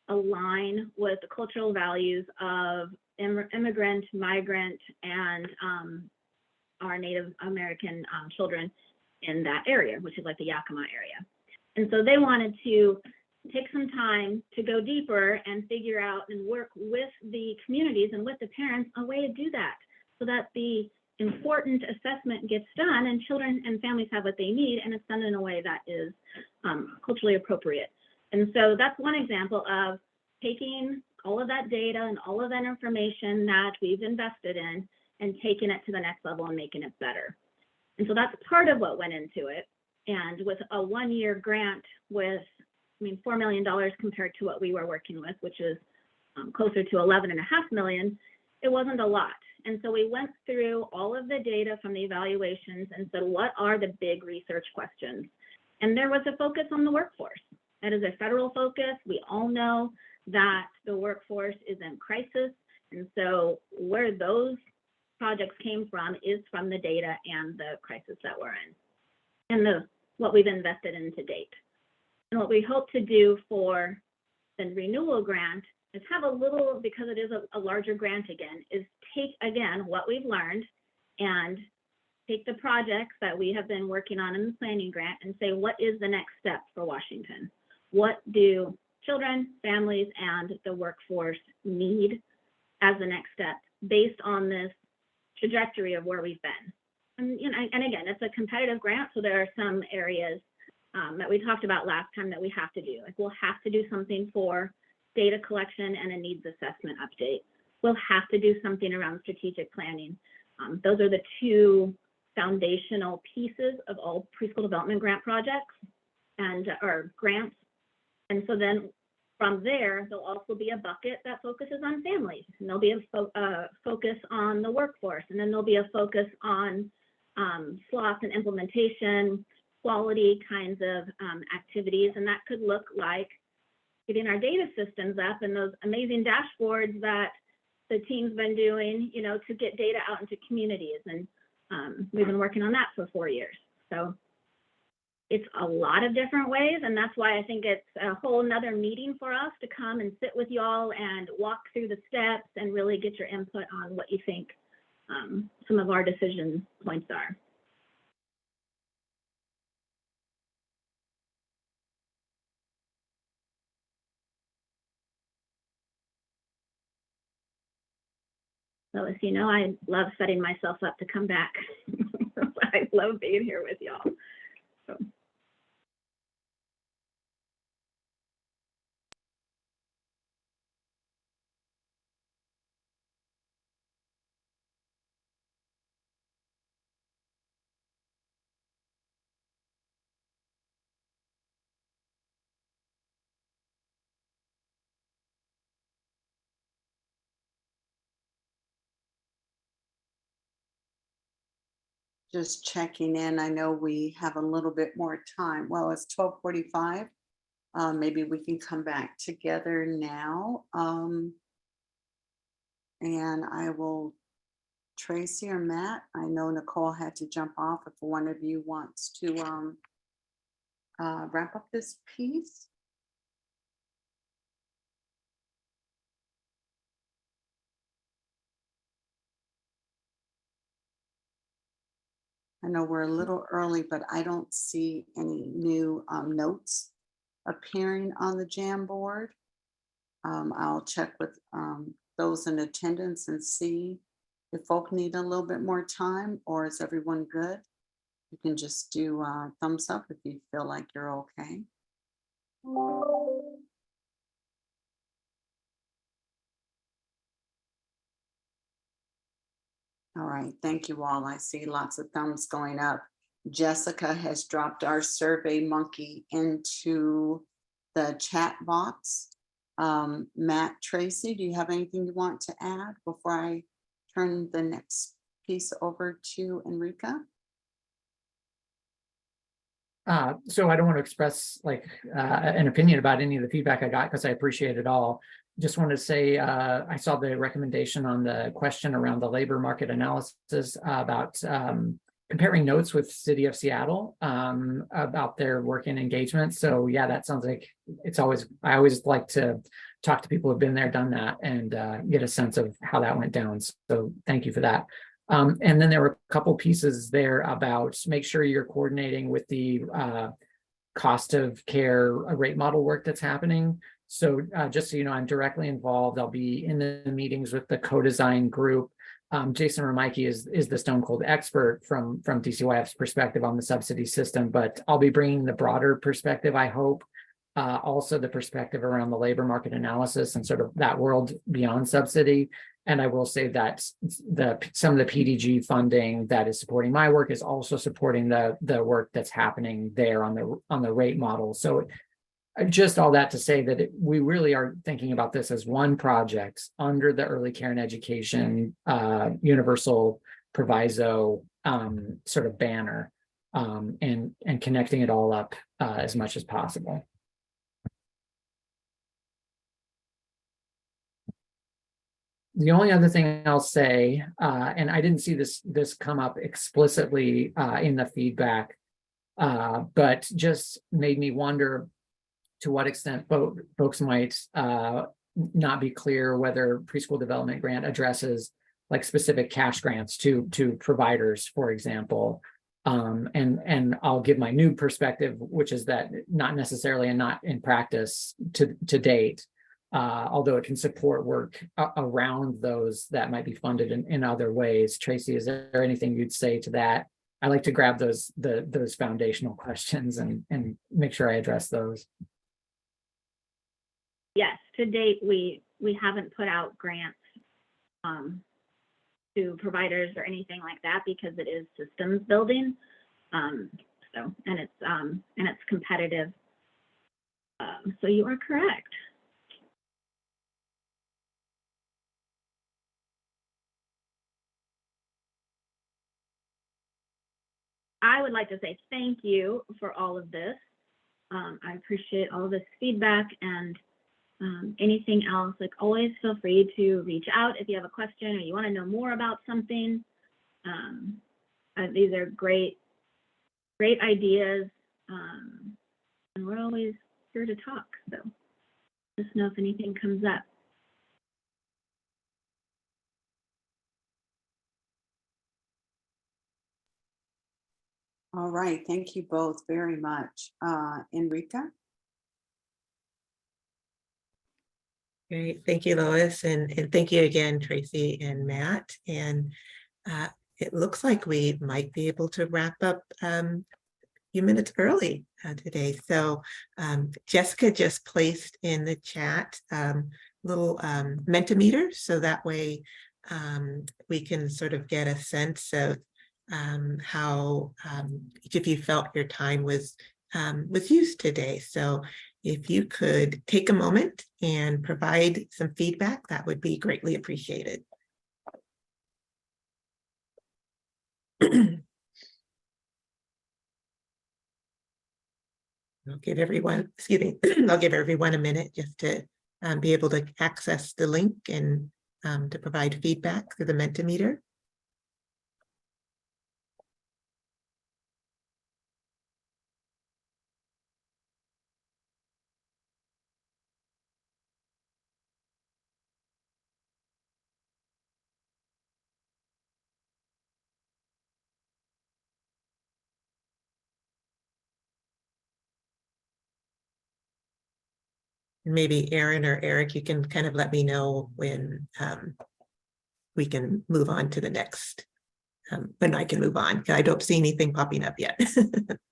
align with the cultural values of immigrant, migrant, and our Native American children in that area, which is like the Yakima area. And so they wanted to take some time to go deeper and figure out and work with the communities and with the parents a way to do that, so that the important assessment gets done and children and families have what they need, and it's done in a way that is culturally appropriate. And so that's one example of taking all of that data and all of that information that we've invested in and taking it to the next level and making it better. And so that's part of what went into it. And with a 1-year grant with, $4 million compared to what we were working with, which is closer to 11.5 million, it wasn't a lot. And so we went through all of the data from the evaluations and said, what are the big research questions? And there was a focus on the workforce. That is a federal focus. We all know that the workforce is in crisis. And so where those projects came from is from the data and the crisis that we're in, and what we've invested in to date. And what we hope to do for the renewal grant is have a little, because it is a larger grant again, is take again what we've learned and take the projects that we have been working on in the planning grant and say, what is the next step for Washington? What do children, families, and the workforce need as the next step based on this trajectory of where we've been? And, and again, it's a competitive grant, so there are some areas that we talked about last time that we have to do. Like, we'll have to do something for data collection and a needs assessment update. We'll have to do something around strategic planning. Those are the two foundational pieces of all preschool development grant projects or grants. And so then from there, there'll also be a bucket that focuses on families, and there'll be a focus on the workforce, and then there'll be a focus on SLOS and implementation, quality kinds of activities. And that could look like getting our data systems up and those amazing dashboards that the team's been doing, to get data out into communities. And we've been working on that for 4 years. So it's a lot of different ways. And that's why I think it's a whole nother meeting for us to come and sit with y'all and walk through the steps and really get your input on what you think some of our decision points are. So as you know, I love setting myself up to come back. I love being here with y'all. So. Just checking in. I know we have a little bit more time. Well, it's 12:45. Maybe we can come back together now. And I will Tracy or Matt? I know Nicole had to jump off. If one of you wants to wrap up this piece. I know we're a little early, but I don't see any new notes appearing on the Jamboard. I'll check with those in attendance and see if folk need a little bit more time, or is everyone good? You can just do thumbs up if you feel like you're okay. All right, thank you all. I see lots of thumbs going up. Jessica has dropped our Survey Monkey into the chat box. Matt, Tracy, do you have anything you want to add before I turn the next piece over to Enrica? So I don't want to express like an opinion about any of the feedback I got because I appreciate it all. Just want to say I saw the recommendation on the question around the labor market analysis about comparing notes with City of Seattle about their work and engagement. So yeah, that sounds like it's always, I always like to talk to people who've been there, done that, and get a sense of how that went down. So thank you for that. And then there were a couple pieces there about make sure you're coordinating with the cost of care rate model work that's happening. So just so you know, I'm directly involved. I'll be in the meetings with the co-design group. Jason Remike is the stone cold expert from DCYF's perspective on the subsidy system, but I'll be bringing the broader perspective, I hope, also the perspective around the labor market analysis and sort of that world beyond subsidy. And I will say that some of the PDG funding that is supporting my work is also supporting the work that's happening there on the rate model. So just all that to say that we really are thinking about this as one project under the early care and education universal proviso sort of banner, and connecting it all up as much as possible. The only other thing I'll say, and I didn't see this come up explicitly in the feedback, but just made me wonder to what extent folks might not be clear whether preschool development grant addresses like specific cash grants to providers, for example. And I'll give my new perspective, which is that not necessarily and not in practice to date. Although it can support work around those that might be funded in other ways. Tracy, is there anything you'd say to that? I like to grab those foundational questions and make sure I address those. Yes, to date, we haven't put out grants to providers or anything like that because it is systems building. And it's competitive. So you are correct. I would like to say thank you for all of this. I appreciate all of this feedback, and anything else, like always feel free to reach out if you have a question or you want to know more about something. These are great ideas, and we're always here to talk. So just know if anything comes up. All right, thank you both very much. Enrica? Great, thank you, Lois, and thank you again, Tracy and Matt. And it looks like we might be able to wrap up a few minutes early today. So Jessica just placed in the chat little Mentimeter, so that way we can sort of get a sense of how each of you felt your time was used today. So if you could take a moment and provide some feedback, that would be greatly appreciated. I'll give everyone, excuse me, I'll give everyone a minute just to be able to access the link and to provide feedback through the Mentimeter. Maybe Aaron or Eric, you can kind of let me know when we can move on to the next, when I can move on. I don't see anything popping up yet.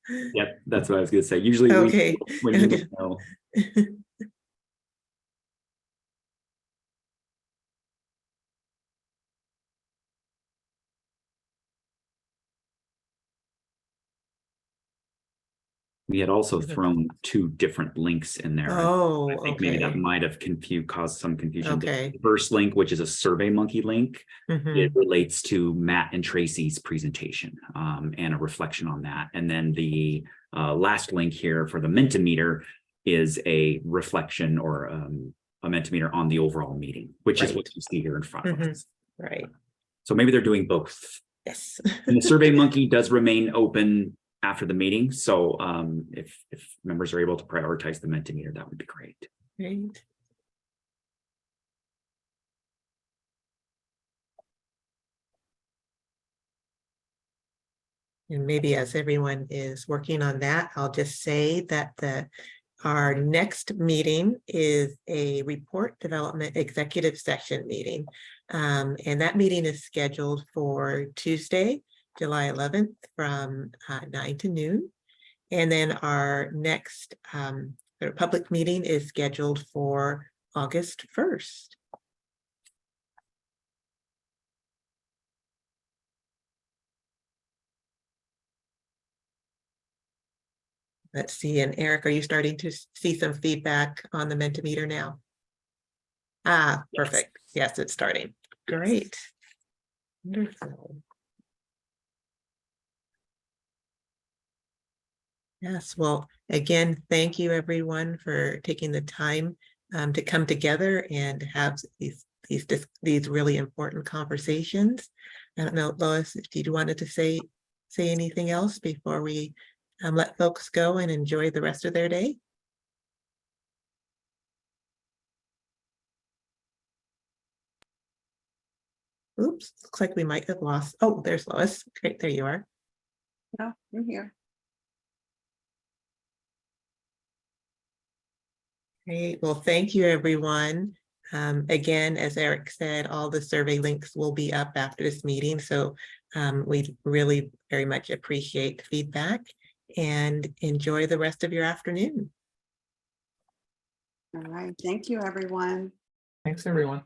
Yep, that's what I was going to say. Usually Okay. when you Okay. know. We had also thrown 2 different links in there. Oh, I think maybe that okay. might have caused some confusion. Okay. The first link, which is a SurveyMonkey link, Mhm. it relates to Matt and Tracy's presentation and a reflection on that. And then the last link here for the Mentimeter is a reflection or a Mentimeter on the overall meeting, which is what you see here in front of us. Right. So maybe they're doing both. Yes. And the SurveyMonkey does remain open after the meeting. So if members are able to prioritize the Mentimeter, that would be great. Great. And maybe as everyone is working on that, I'll just say that our next meeting is a report development executive session meeting. And that meeting is scheduled for Tuesday, July 11th from 9 to noon. And then our next public meeting is scheduled for August 1st. Let's see, and Eric, are you starting to see some feedback on the Mentimeter now? Ah, perfect. Yes, it's starting. Great. Wonderful. Yes, well, again, thank you everyone for taking the time to come together and have these really important conversations. I don't know, Lois, if you wanted to say anything else before we let folks go and enjoy the rest of their day. Oops, looks like we might have lost. Oh, there's Lois. Great, there you are. No, I'm here. Great, well, thank you, everyone. Again, as Eric said, all the survey links will be up after this meeting. So we really very much appreciate feedback and enjoy the rest of your afternoon. All right. Thank you, everyone. Thanks, everyone.